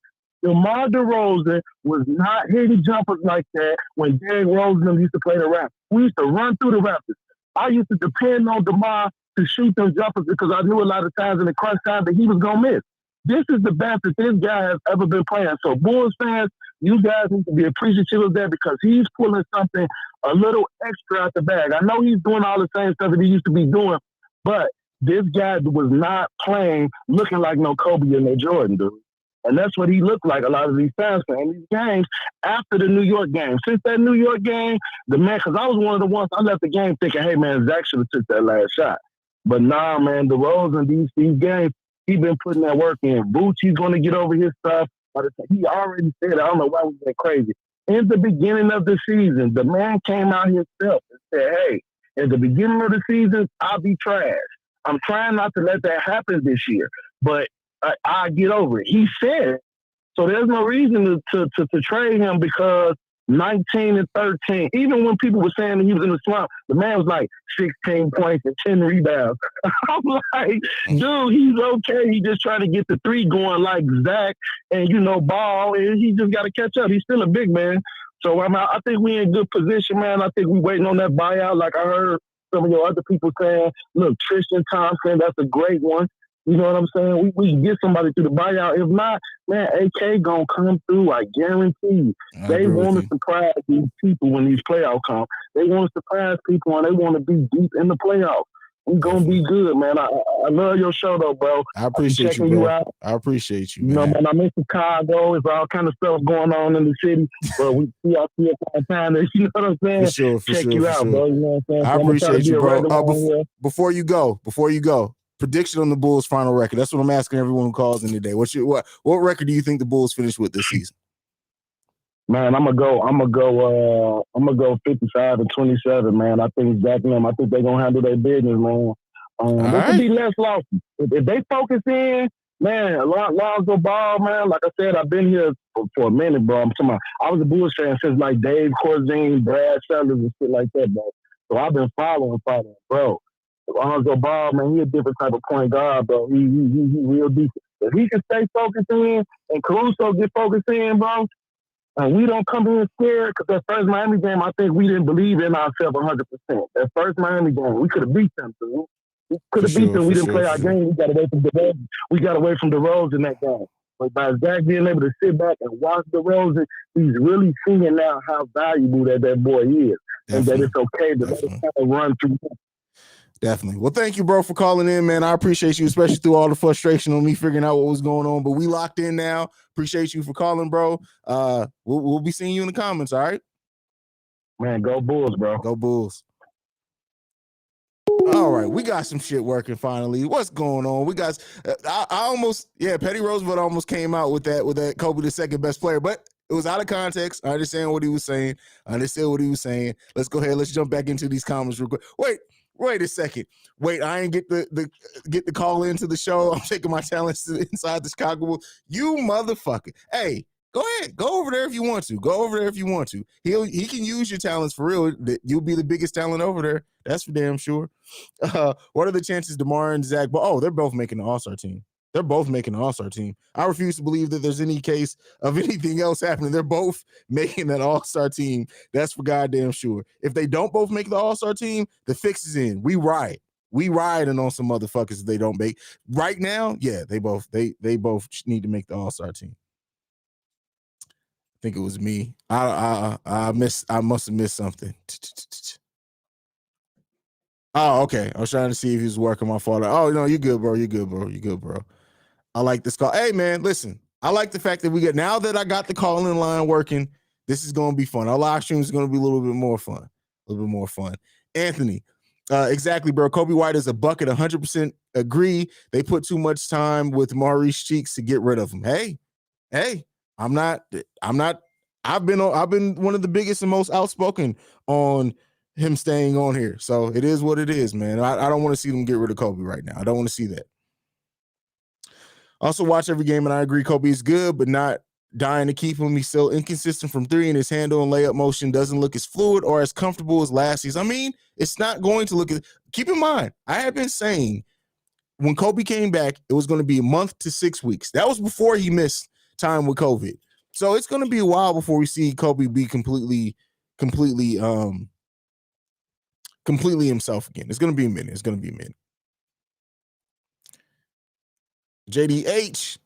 DeMar DeRozan was not hitting jumpers like that when Derrick Rose and them used to play the Raptors. We used to run through the Raptors. I used to depend on DeMar to shoot those jumpers because I knew a lot of times in the crunch time that he was going to miss. This is the best that this guy has ever been playing. So Bulls fans, you guys need to be appreciative of that because he's pulling something a little extra out the bag. I know he's doing all the same stuff that he used to be doing, but this guy was not playing looking like no Kobe or no Jordan, dude. And that's what he looked like a lot of these times in these games after the New York game. Since that New York game, the man, because I was one of the ones, I left the game thinking, hey, man, Zach should have took that last shot. But nah, man, DeRozan, these games, he been putting that work in. Bucci's going to get over his stuff. He already said it. I don't know why we went crazy. In the beginning of the season, the man came out himself and said, hey, at the beginning of the season, I'll be trash. I'm trying not to let that happen this year, but I get over it. He said it. So there's no reason to trade him because 19 and 13, even when people were saying that he was in the slump, the man was like 16 points and 10 rebounds. I'm like, dude, he's okay. He just trying to get the three going like Zach and, ball, and he just got to catch up. He's still a big man. So I think we in good position, man. I think we waiting on that buyout like I heard some of your other people saying, look, Tristan Thompson, that's a great one. You know what I'm saying? We can get somebody through the buyout. If not, man, AK gonna come through. I guarantee you. They want to surprise these people when these playoffs come. They want to surprise people and they want to be deep in the playoffs. We're gonna be good, man. I love your show though, bro. I appreciate you, bro. I appreciate you, man. You know, man, I'm in Chicago. It's all kind of stuff going on in the city, but we see out here time to, you know what I'm saying? For sure, Check you out, bro. You know what I'm saying? I appreciate you, bro. Before you go, prediction on the Bulls' final record. That's what I'm asking everyone who calls in today. What record do you think the Bulls finish with this season? Man, I'm gonna go 55-27, man. I think Zach and them, I think they're gonna handle their business, man. They could be less lost. If they focus in, man, Lonzo Ball, man, like I said, I've been here for a minute, bro. I'm talking about, I was a Bulls fan since like Dave Corzine, Brad Sellers, and shit like that, bro. So I've been following, bro. Lonzo Ball, man, he a different type of point guard, bro. He real decent. If he can stay focused in and Caruso get focused in, bro, and we don't come in scared, because that first Miami game, I think we didn't believe in ourselves 100%. That first Miami game, we could have beat them. We could have beat them. We didn't play our game. We got away from DeRozan. We got away from DeRozan in that game. But by Zach being able to sit back and watch DeRozan, he's really seeing now how valuable that boy is. Definitely. And that it's okay to let us kind of run through him. Definitely. Well, thank you, bro, for calling in, man. I appreciate you, especially through all the frustration on me figuring out what was going on. But we locked in now. Appreciate you for calling, bro. We'll be seeing you in the comments, all right? Man, go Bulls, bro. Go Bulls. All right, we got some shit working finally. What's going on? We got Petty Roosevelt almost came out with that Kobe the second best player, but it was out of context. I understand what he was saying. Let's go ahead. Let's jump back into these comments real quick. Wait a second. Wait, I ain't get the call into the show. I'm taking my talents inside the Chicago. You motherfucker. Hey, go ahead. Go over there if you want to. He can use your talents for real. You'll be the biggest talent over there. That's for damn sure. What are the chances DeMar and Zach? They're both making the All-Star team. I refuse to believe that there's any case of anything else happening. They're both making that All-Star team. That's for goddamn sure. If they don't both make the All-Star team, the fix is in. We riding on some motherfuckers if they don't make. Right now, yeah, they both need to make the All-Star team. I think it was me. I must have missed something. Oh, okay. I was trying to see if he was working my fault. Oh, no, you good, bro. I like this call. Hey, man, listen. I like the fact that now that I got the call-in line working, this is going to be fun. Our live stream is going to be a little bit more fun. Anthony, exactly, bro. Kobe White is a bucket. 100% agree. They put too much time with Maurice Cheeks to get rid of him. Hey, I'm not. I've been one of the biggest and most outspoken on him staying on here. So it is what it is, man. I don't want to see them get rid of Kobe right now. I don't want to see that. Also watch every game, and I agree Kobe is good, but not dying to keep him. He's still inconsistent from three, and his handle and layup motion doesn't look as fluid or as comfortable as last season. I mean, it's not going to look as – keep in mind, I have been saying when Kobe came back, it was going to be a month to 6 weeks. That was before he missed time with COVID. So it's going to be a while before we see Kobe be completely himself again. It's going to be a minute. JDH,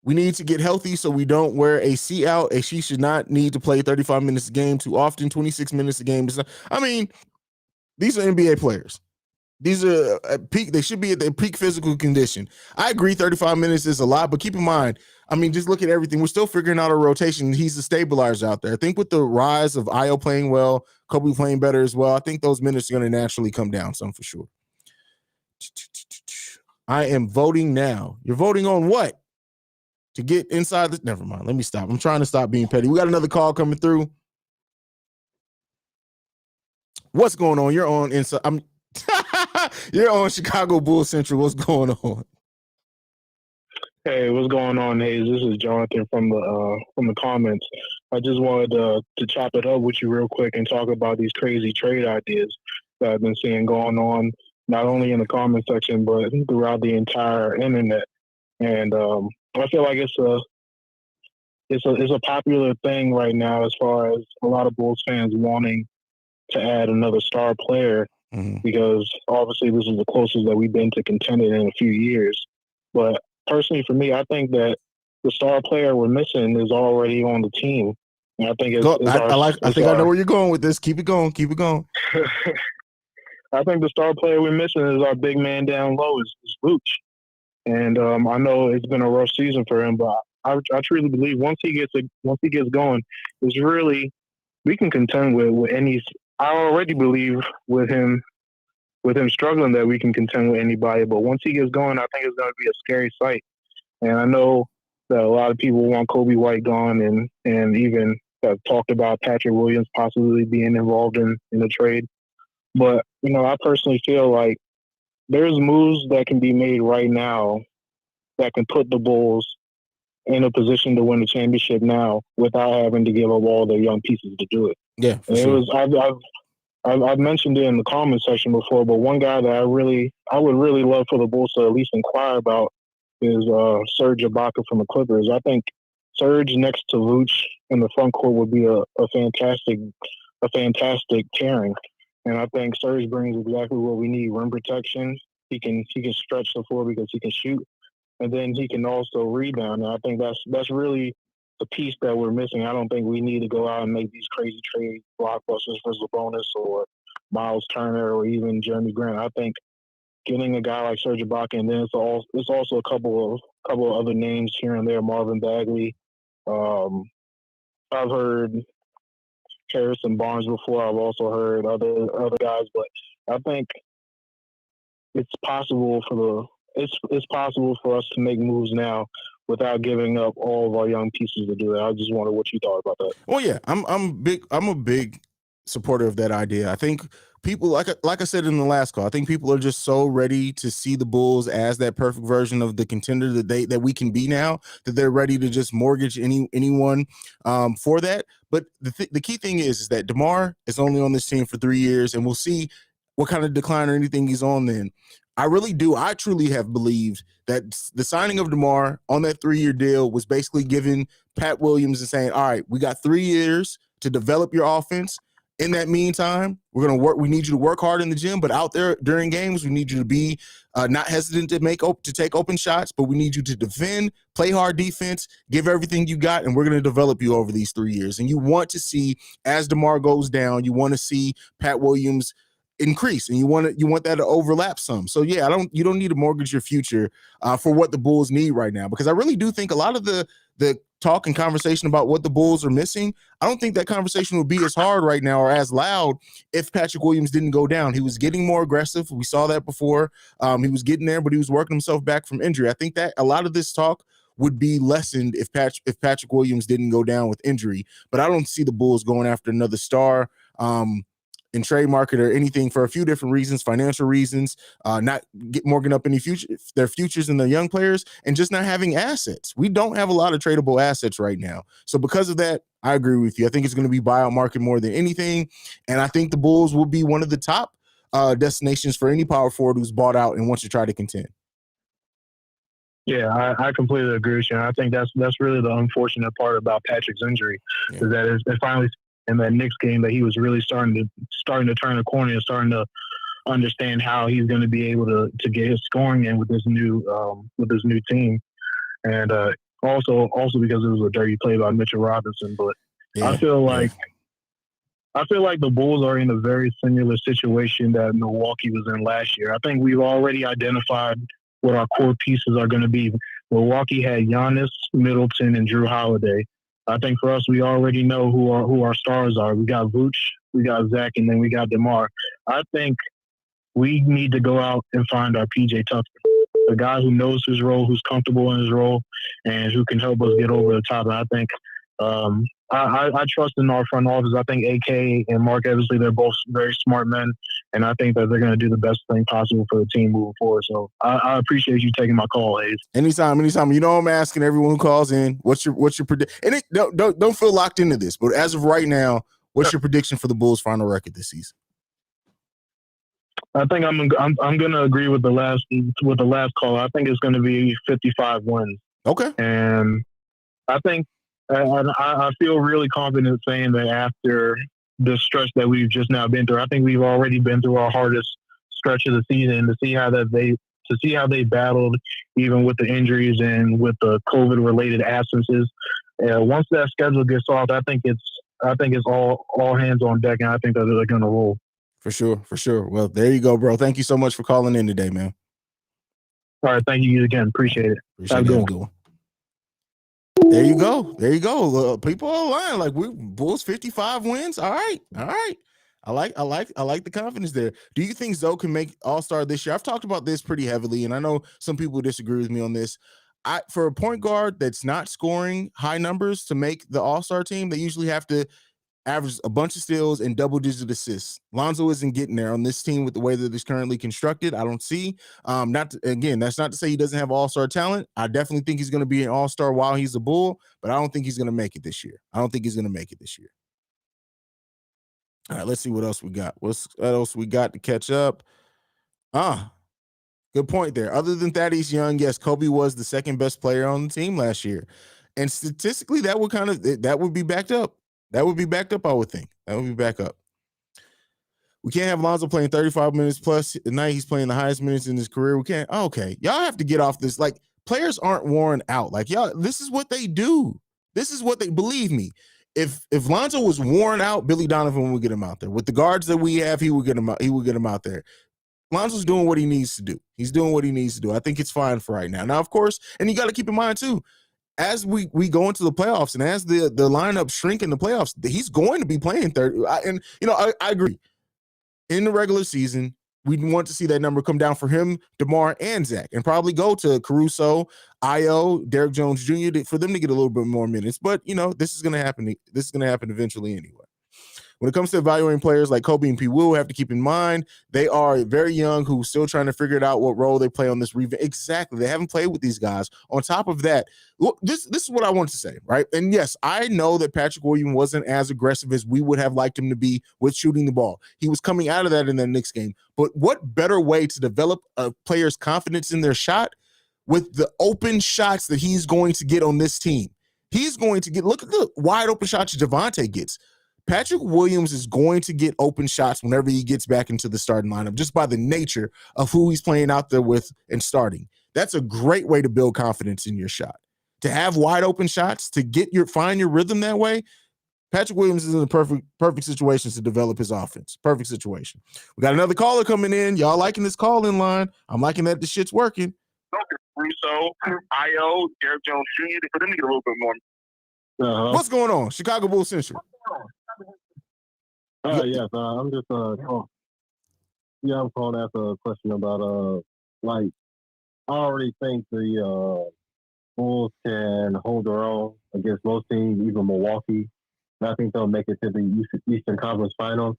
we need to get healthy so we don't wear a C out. She should not need to play 35 minutes a game too often, 26 minutes a game. I mean, these are NBA players. These are at peak. They should be at their peak physical condition. I agree 35 minutes is a lot, but keep in mind, I mean, just look at everything. We're still figuring out a rotation. He's the stabilizer out there. I think with the rise of Ayo playing well, Kobe playing better as well, I think those minutes are going to naturally come down some for sure. I am voting now. You're voting on what? To get inside the... Never mind. Let me stop. I'm trying to stop being petty. We got another call coming through. What's going on? You're on inside... You're on Chicago Bulls Central. What's going on? Hey, what's going on, Haize? This is Jonathan from the comments. I just wanted to chop it up with you real quick and talk about these crazy trade ideas that I've been seeing going on, not only in the comment section but throughout the entire internet. And I feel like it's a popular thing right now as far as a lot of Bulls fans wanting to add another star player because obviously this is the closest that we've been to contending in a few years. But personally, for me, I think that the star player we're missing is already on the team. And I think I think I know where you're going with this. Keep it going. Keep it going. I think the star player we're missing is our big man down low is Vooch. And I know it's been a rough season for him, but I truly believe once he gets going, it's really we can contend with any. I already believe with him struggling that we can contend with anybody. But once he gets going, I think it's going to be a scary sight. And I know that a lot of people want Kobe White gone, and even have talked about Patrick Williams possibly being involved in the trade. But I personally feel like there's moves that can be made right now that can put the Bulls in a position to win the championship now without having to give up all their young pieces to do it. Yeah, for sure. I've mentioned it in the comment section before, but one guy that I would really love for the Bulls to at least inquire about is Serge Ibaka from the Clippers. I think Serge next to Vooch in the front court would be a fantastic pairing. And I think Serge brings exactly what we need: rim protection. He can stretch the floor because he can shoot, and then he can also rebound. And I think that's really the piece that we're missing. I don't think we need to go out and make these crazy trade blockbusters for Sabonis or Miles Turner or even Jeremy Grant. I think getting a guy like Serge Ibaka, and then it's also a couple of other names here and there. Marvin Bagley. I've heard Harrison Barnes before. I've also heard other guys, but I think it's possible for us to make moves now without giving up all of our young pieces to do it. I just wonder what you thought about that. Well, yeah, I'm a big supporter of that idea. I think people, like I said in the last call, I think people are just so ready to see the Bulls as that perfect version of the contender that we can be now, that they're ready to just mortgage anyone for that. But the key thing is that DeMar is only on this team for 3 years, and we'll see what kind of decline or anything he's on then. I truly have believed that the signing of DeMar on that 3-year deal was basically giving Pat Williams and saying, all right, we got 3 years to develop your offense. In that meantime, we're going to work. We need you to work hard in the gym, but out there during games, we need you to be not hesitant to take open shots, but we need you to defend, play hard defense, give everything you got, and we're going to develop you over these 3 years. And you want to see, as DeMar goes down, you want to see Pat Williams increase, and you want that to overlap some. So yeah, you don't need to mortgage your future for what the Bulls need right now, because I really do think a lot of the talk and conversation about what the Bulls are missing, I don't think that conversation would be as hard right now or as loud if Patrick Williams didn't go down. He was getting more aggressive. We saw that before. He was getting there, but he was working himself back from injury. I think that a lot of this talk would be lessened if Patrick Williams didn't go down with injury. But I don't see the Bulls going after another star in trade market or anything for a few different reasons, financial reasons, not mortgaging up their futures and their young players, and just not having assets. We don't have a lot of tradable assets right now. So because of that, I agree with you. I think it's going to be buyout market more than anything. And I think the Bulls will be one of the top destinations for any power forward who's bought out and wants to try to contend. Yeah, I completely agree with you. And I think that's really the unfortunate part about Patrick's injury, is that it finally in that Knicks game that he was really starting to turn the corner and starting to understand how he's going to be able to get his scoring in with this new team, and also because it was a dirty play by Mitchell Robinson. But I feel like the Bulls are in a very similar situation that Milwaukee was in last year. I think we've already identified what our core pieces are going to be. Milwaukee had Giannis, Middleton, and Drew Holiday. I think for us, we already know who our stars are. We got Vooch, we got Zach, and then we got DeMar. I think we need to go out and find our PJ Tucker, a guy who knows his role, who's comfortable in his role, and who can help us get over the top. And I think I trust in our front office. I think AK and Mark Eversley, they're both very smart men, and I think that they're going to do the best thing possible for the team moving forward. So I appreciate you taking my call, Haize. Anytime. You know, I'm asking everyone who calls in, what's your prediction? And don't feel locked into this, but as of right now, what's your prediction for the Bulls' final record this season? I think I'm going to agree with the last call. I think it's going to be 55 wins. Okay, and I think. I feel really confident saying that after the stretch that we've just now been through. I think we've already been through our hardest stretch of the season. To see how they battled even with the injuries and with the COVID related absences. Once that schedule gets off, I think it's all hands on deck, and I think that they're going to roll. For sure. Well, there you go, bro. Thank you so much for calling in today, man. All right, thank you again. Appreciate it. Have a good one. There you go. People are lying. Like, we Bulls 55 wins. All right. I like the confidence there. Do you think Zoe can make All-Star this year? I've talked about this pretty heavily, and I know some people disagree with me on this. For a point guard that's not scoring high numbers to make the All-Star team, they usually have to average a bunch of steals and double-digit assists. Lonzo isn't getting there on this team with the way that it's currently constructed. I don't see. That's not to say he doesn't have all-star talent. I definitely think he's going to be an all-star while he's a Bull, but I don't think he's going to make it this year. All right, let's see what else we got. What else we got to catch up? Good point there. Other than Thaddeus Young, yes, Kobe was the second best player on the team last year. And statistically, that would be backed up. I would think. That would be back up. We can't have Lonzo playing 35 minutes plus a night. He's playing the highest minutes in his career. We can't. Okay. Y'all have to get off this. Like, players aren't worn out. Like, y'all, this is what they do. Believe me. If Lonzo was worn out, Billy Donovan would get him out there. With the guards that we have, he would get him out there. Lonzo's doing what he needs to do. I think it's fine for right now. Now, of course, and you got to keep in mind too, as we go into the playoffs and as the lineup shrink in the playoffs, he's going to be playing 30. I agree. In the regular season, we want to see that number come down for him, DeMar, and Zach, and probably go to Caruso, Io, Derrick Jones Jr. For them to get a little bit more minutes. But, this is going to happen. This is going to happen eventually anyway. When it comes to evaluating players like Kobe and P. Will, we have to keep in mind they are very young who's still trying to figure it out what role they play on this revamp. Exactly. They haven't played with these guys. On top of that, this is what I want to say, right? And yes, I know that Patrick Williams wasn't as aggressive as we would have liked him to be with shooting the ball. He was coming out of that in the Knicks game. But what better way to develop a player's confidence in their shot with the open shots that he's going to get on this team? He's going to look at the wide open shots Javonte gets. Patrick Williams is going to get open shots whenever he gets back into the starting lineup, just by the nature of who he's playing out there with and starting. That's a great way to build confidence in your shot. To have wide open shots, to find your rhythm that way, Patrick Williams is in a perfect situation to develop his offense. Perfect situation. We got another caller coming in. Y'all liking this call-in line? I'm liking that the shit's working. Russo, Io, Derrick Jones Jr., for them to get a little bit more. What's going on? Chicago Bulls Central. Yes, I'm just I'm calling to ask a question about I already think the Bulls can hold their own against most teams, even Milwaukee. And I think they'll make it to the Eastern Conference Finals.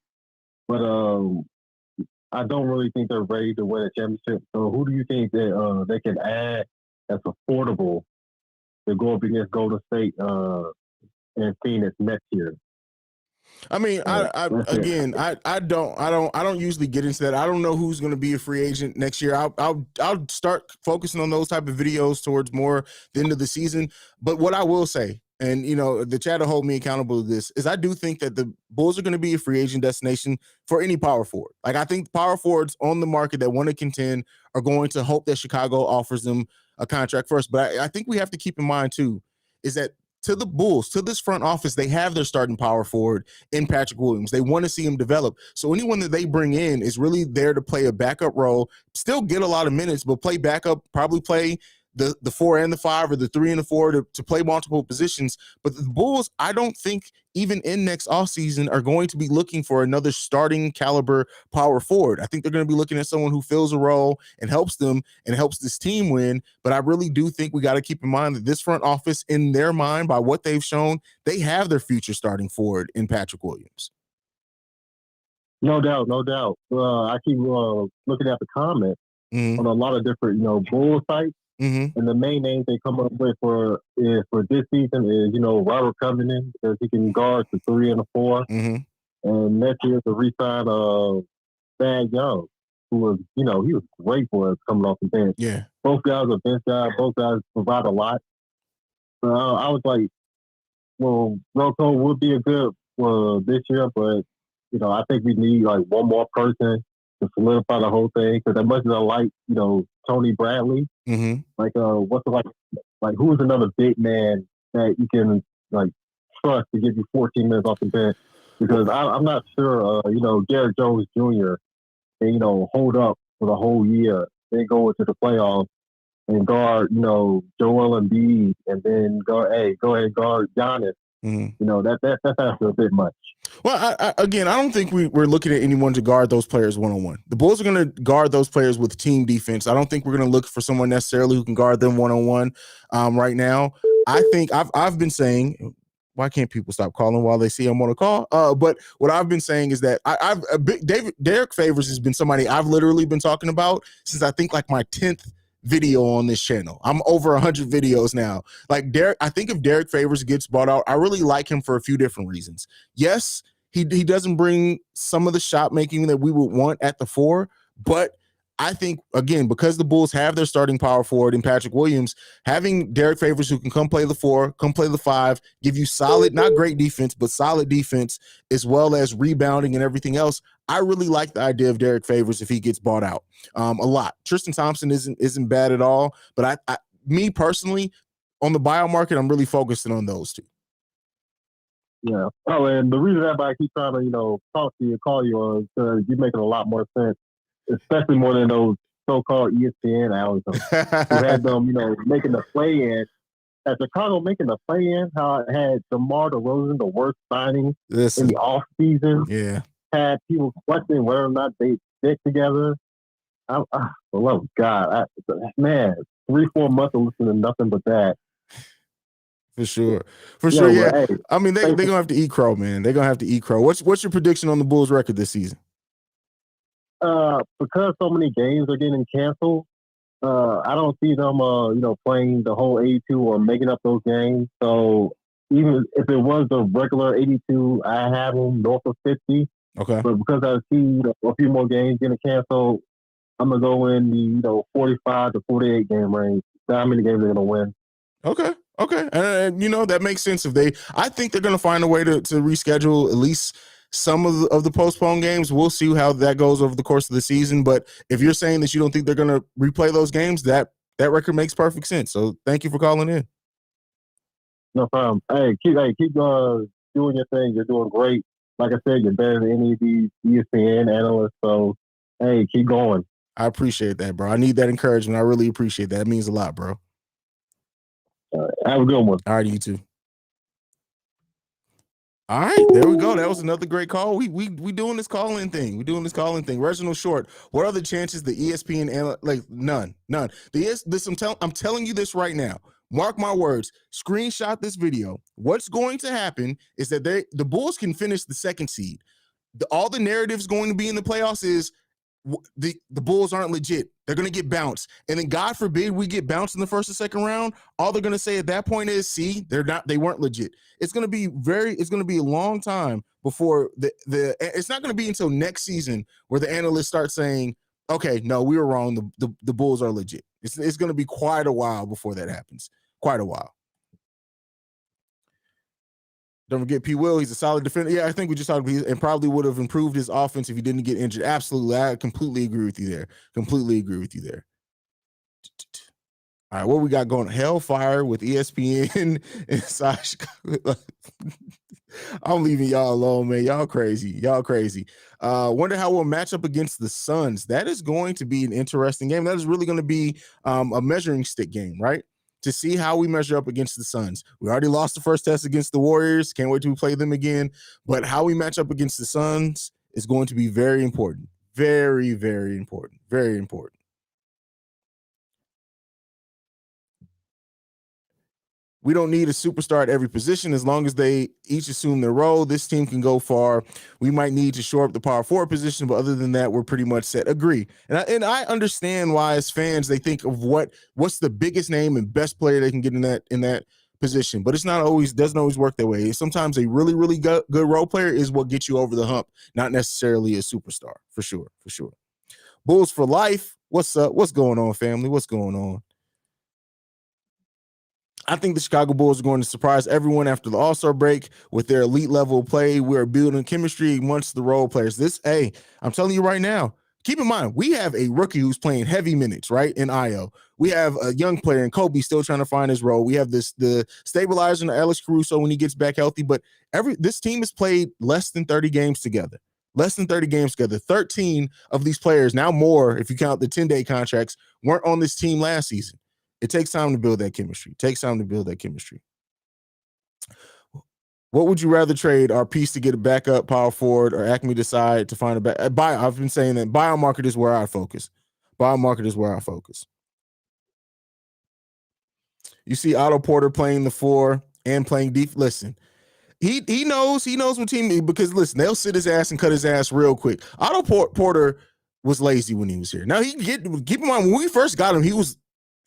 But I don't really think they're ready to win a championship. So who do you think that they can add that's affordable to go up against Golden State and Phoenix next year? I mean, I don't usually get into that. I don't know who's going to be a free agent next year. I'll start focusing on those type of videos towards more the end of the season. But what I will say, and the chat will hold me accountable to this, is I do think that the Bulls are going to be a free agent destination for any power forward. Like, I think power forwards on the market that want to contend are going to hope that Chicago offers them a contract first. But I think we have to keep in mind too, is that to the Bulls, to this front office, they have their starting power forward in Patrick Williams. They want to see him develop. So anyone that they bring in is really there to play a backup role, still get a lot of minutes, but play backup, probably play the 4 and the 5 or the 3 and the 4 to play multiple positions. But the Bulls, I don't think even in next offseason are going to be looking for another starting caliber power forward. I think they're going to be looking at someone who fills a role and helps them and helps this team win. But I really do think we got to keep in mind that this front office, in their mind, by what they've shown, they have their future starting forward in Patrick Williams. No doubt. I keep looking at the comments on a lot of different, Bulls sites. Mm-hmm. And the main names they come up with for this season is, Robert Covington, because he can guard the 3 and the 4. Mm-hmm. And next year the resign of Thad Young, who was, he was great for us coming off the bench. Yeah. Both guys are bench guys. Both guys provide a lot. So I was like, well, Rocco would be a good for this year, but I think we need like one more person to solidify the whole thing. Because as much as I like, Tony Bradley, Mm-hmm. like what's the like who's another big man that you can like trust to give you 14 minutes off the bench? Because I'm not sure, Garrett Jones Jr. can hold up for the whole year, then go into the playoffs and guard, Joel Embiid, and then go ahead and guard Giannis. Mm-hmm. That's actually a bit much. Well, again, I don't think we're looking at anyone to guard those players one-on-one. The Bulls are going to guard those players with team defense. I don't think we're going to look for someone necessarily who can guard them one-on-one right now. I think I've been saying, why can't people stop calling while they see I'm on a call? But what I've been saying is that Derek Favors has been somebody I've literally been talking about since I think like my 10th video on this channel. I'm over 100 videos now. Like Derek, I think if Derek Favors gets bought out, I really like him for a few different reasons. Yes, he doesn't bring some of the shot making that we would want at the 4, but I think, again, because the Bulls have their starting power forward in Patrick Williams, having Derek Favors who can come play the 4, come play the 5, give you solid, not great defense, but solid defense, as well as rebounding and everything else. I really like the idea of Derek Favors if he gets bought out a lot. Tristan Thompson isn't bad at all, but me personally, on the buyout market, I'm really focusing on those two. Yeah. Oh, and the reason everybody keeps trying to, talk to you, call you, is because you're making a lot more sense, especially more than those so-called ESPN analysts who had them, making the play-in. At Chicago making the play-in, how it had DeMar DeRozan, the worst signing in the offseason. Yeah. Had people questioning whether or not they stick together. For the love of God, man, 3-4 months of listening to nothing but that. For sure. Yeah. Hey, I mean, they're gonna have to eat crow, man. They're gonna have to eat crow. What's your prediction on the Bulls' record this season? Because so many games are getting canceled, I don't see them, playing the whole 82 or making up those games. So even if it was the regular 82, I have them north of 50. Okay. But because I see a few more games getting canceled, I'm gonna go in the 45 to 48 game range. How many games they're gonna win? Okay. And that makes sense. I think they're gonna find a way to reschedule at least some of the postponed games. We'll see how that goes over the course of the season. But if you're saying that you don't think they're gonna replay those games, that record makes perfect sense. So thank you for calling in. No problem. Hey, keep doing your thing. You're doing great. Like I said, you're better than any of these ESPN analysts. So, hey, keep going. I appreciate that, bro. I need that encouragement. I really appreciate that. It means a lot, bro. Have a good one. All right, you too. All right, there we go. That was another great call. We doing this calling thing. Reginald Short. What are the chances the ESPN none? I'm telling you this right now. Mark my words. Screenshot this video. What's going to happen is that the Bulls can finish the second seed. All the narratives going to be in the playoffs is the Bulls aren't legit. They're going to get bounced. And then God forbid we get bounced in the first or second round. All they're going to say at that point is, see, they weren't legit. It's going to be a long time before it's not going to be until next season where the analysts start saying, okay, no, we were wrong. The Bulls are legit. It's going to be quite a while before that happens. Quite a while. Don't forget P. Will. He's a solid defender. Yeah, I think we just talked about and probably would have improved his offense if he didn't get injured. Absolutely. I completely agree with you there. All right, what we got going? Hellfire with ESPN inside Chicago. I'm leaving y'all alone, man. Y'all crazy. Wonder how we'll match up against the Suns. That is going to be an interesting game. That is really going to be a measuring stick game, right? To see how we measure up against the Suns. We already lost the first test against the Warriors. Can't wait to play them again. But how we match up against the Suns is going to be very important. Very, very important. Very important. We don't need a superstar at every position. As long as they each assume their role, this team can go far. We might need to shore up the power forward position, but other than that, we're pretty much set. Agree. And I understand why, as fans, they think of what's the biggest name and best player they can get in that position. But doesn't always work that way. Sometimes a really, really good role player is what gets you over the hump, not necessarily a superstar. For sure. Bulls for life. What's up? What's going on, family? What's going on? I think the Chicago Bulls are going to surprise everyone after the All-Star break with their elite level play. We are building chemistry amongst the role players. I'm telling you right now, keep in mind, we have a rookie who's playing heavy minutes, right? In IO. We have a young player in Kobe still trying to find his role. We have the stabilizer in Alex Caruso when he gets back healthy. But this team has played less than 30 games together. 13 of these players, now more if you count the 10-day contracts, weren't on this team last season. It takes time to build that chemistry. What would you rather trade, our piece to get a backup power forward or Acme decide to find a back? I've been saying that buyout market is where I focus. You see Otto Porter playing the 4 and playing deep. Listen, he knows what team, because listen, they'll sit his ass and cut his ass real quick. Otto Porter was lazy when he was here. Now keep in mind, when we first got him, he was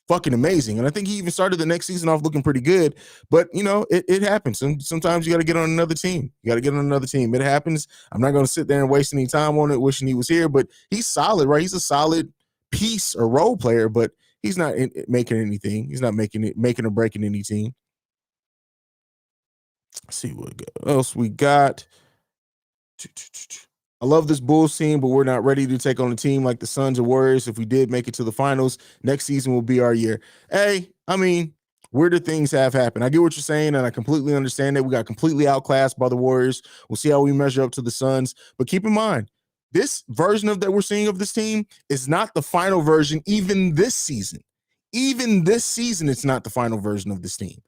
fucking amazing. And I think he even started the next season off looking pretty good. But, it happens. Sometimes you got to get on another team. It happens. I'm not going to sit there and waste any time on it wishing he was here. But he's solid, right? He's a solid piece or role player, but he's not making anything. He's not making or breaking any team. Let's see what else we got. I love this Bulls team, but we're not ready to take on a team like the Suns or Warriors. If we did make it to the finals, next season will be our year. Hey, I mean, weirder things have happened. I get what you're saying, and I completely understand that. We got completely outclassed by the Warriors. We'll see how we measure up to the Suns. But keep in mind, this version that we're seeing of this team is not the final version even this season. It's not the final version of this team,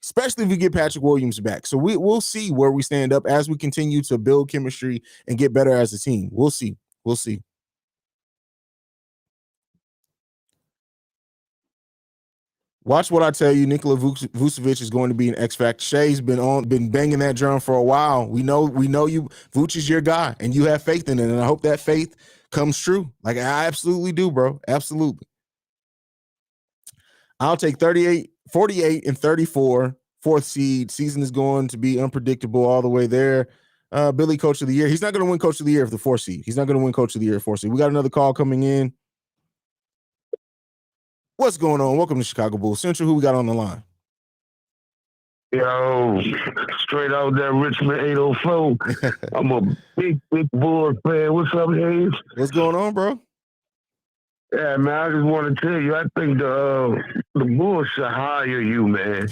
especially if we get Patrick Williams back. So we'll see where we stand up as we continue to build chemistry and get better as a team. We'll see. Watch what I tell you. Nikola Vucevic is going to be an X factor. Shay's been banging that drum for a while. We know you. Vuce is your guy, and you have faith in it. And I hope that faith comes true. Like, I absolutely do, bro. Absolutely. I'll take 48 and 34. 4th seed. Season is going to be unpredictable all the way there. Billy, Coach of the Year. He's not going to win Coach of the Year if the 4th seed. He's not going to win Coach of the Year if 4th seed. We got another call coming in. What's going on? Welcome to Chicago Bulls Central. Who we got on the line? Yo, straight out that Richmond 804. I'm a big Bulls fan. What's up, Haize? What's going on, bro? Yeah, man, I just want to tell you, I think the Bulls should hire you, man.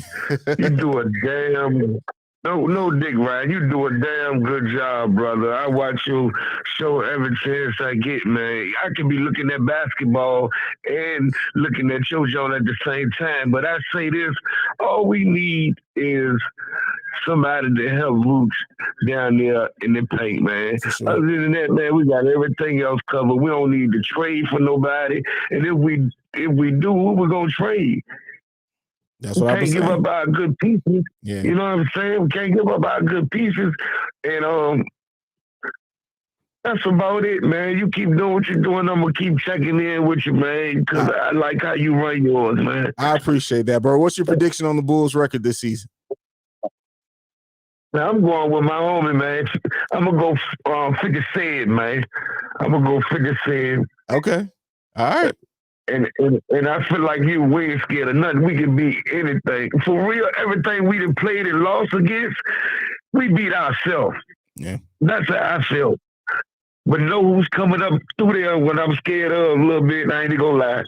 You do a damn... No, Dick Ryan. You do a damn good job, brother. I watch you show every chance I get, man. I can be looking at basketball and looking at your joint at the same time. But I say this, all we need is somebody to help Roots down there in the paint, man. Sure. Other than that, man, we got everything else covered. We don't need to trade for nobody. And if we do, who we gonna trade? That's what I was saying. We can't give up our good pieces. Yeah. You know what I'm saying? We can't give up our good pieces. And that's about it, man. You keep doing what you're doing. I'm going to keep checking in with you, man, because I like how you run yours, man. I appreciate that, bro. What's your prediction on the Bulls record this season? Now, I'm going with my homie, man. I'm going to go 57, man. I'm going to go 57. Okay. All right. And I feel like we ain't scared of nothing. We can beat anything. For real, everything we done played and lost against, we beat ourselves. Yeah. That's how I feel. But know who's coming up through there what I'm scared of a little bit, I ain't gonna lie.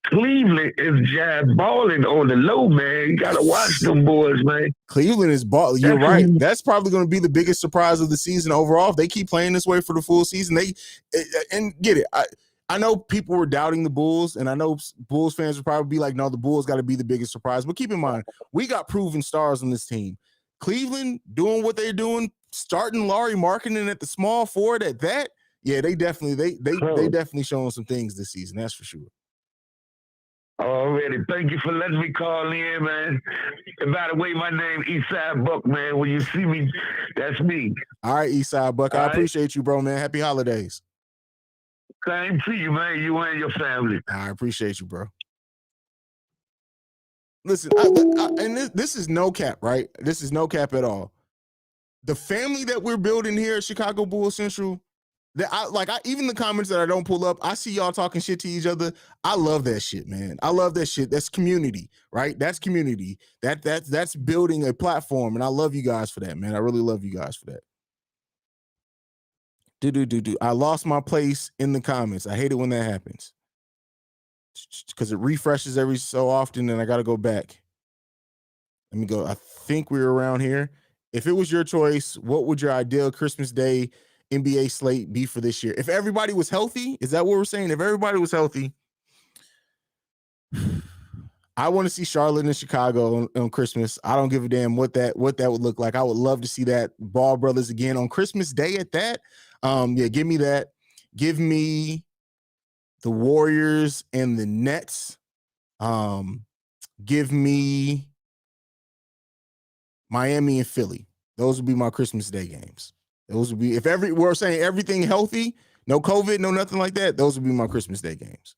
Cleveland is just balling on the low, man. You gotta watch them boys, man. Cleveland is balling. You're right. That's probably going to be the biggest surprise of the season overall. If they keep playing this way for the full season, and get it. I know people were doubting the Bulls, and I know Bulls fans would probably be like, no, the Bulls got to be the biggest surprise. But keep in mind, we got proven stars on this team. Cleveland doing what they're doing, starting Lauri Markkanen at the small forward at that. Yeah, they definitely showing some things this season. That's for sure. Already. Thank you for letting me call in, man. And by the way, my name Eastside Buck, man. When you see me, that's me. All right, Eastside Buck. I appreciate you, bro, man. Happy holidays. Same to you, man. You and your family. I appreciate you, bro. Listen, and this is no cap, right? This is no cap at all. The family that we're building here at Chicago Bulls Central, Even the comments that I don't pull up, I see y'all talking shit to each other. I love that shit, man. I love that shit. That's community, right? That's community. That's building a platform, and I love you guys for that, man. I really love you guys for that. I lost my place in the comments. I hate it when that happens because it refreshes every so often, and I got to go back. Let me go. I think we're around here. If it was your choice, what would your ideal Christmas Day NBA slate be for this year? If everybody was healthy, is that what we're saying? If everybody was healthy, I want to see Charlotte and Chicago on Christmas. I don't give a damn what that would look like. I would love to see that Ball brothers again on Christmas Day at that. Yeah, give me that. Give me the Warriors and the Nets. Give me Miami and Philly. Those would be my Christmas Day games. Those would be, we're saying everything healthy, no COVID, no nothing like that. Those would be my Christmas Day games.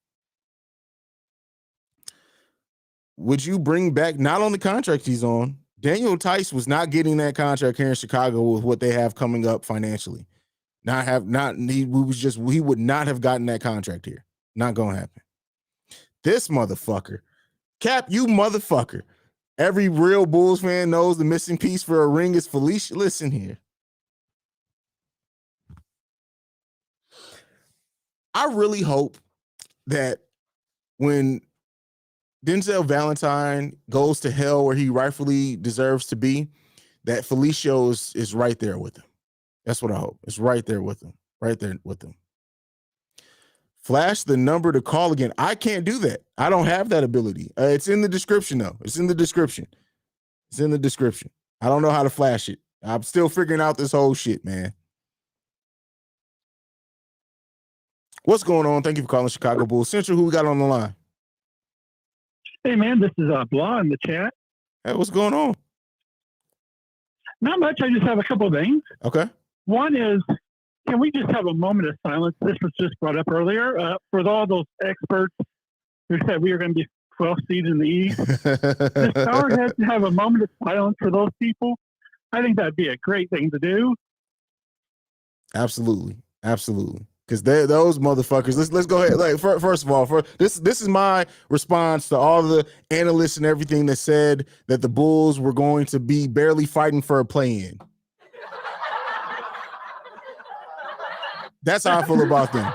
Would you bring back, not on the contract he's on, Daniel Tice was not getting that contract here in Chicago with what they have coming up financially. He would not have gotten that contract here. Not gonna happen. This motherfucker, Cap, you motherfucker. Every real Bulls fan knows the missing piece for a ring is Felicia. Listen here. I really hope that when Denzel Valentine goes to hell where he rightfully deserves to be, that Felicio is right there with him. That's what I hope. It's right there with him. Right there with him. Flash the number to call again. I can't do that. I don't have that ability. It's in the description, though. It's in the description. It's in the description. I don't know how to flash it. I'm still figuring out this whole shit, man. What's going on? Thank you for calling Chicago Bulls Central. Who we got on the line? Hey, man, this is Blah in the chat. Hey, what's going on? Not much. I just have a couple of things. Okay. One is, can we just have a moment of silence? This was just brought up earlier. For all those experts who said we were going to be 12 seed in the East, does Howard have to have a moment of silence for those people? I think that'd be a great thing to do. Absolutely. Absolutely. Because those motherfuckers. Let's go ahead. Like first of all, this is my response to all the analysts and everything that said that the Bulls were going to be barely fighting for a play-in. That's how I feel about them.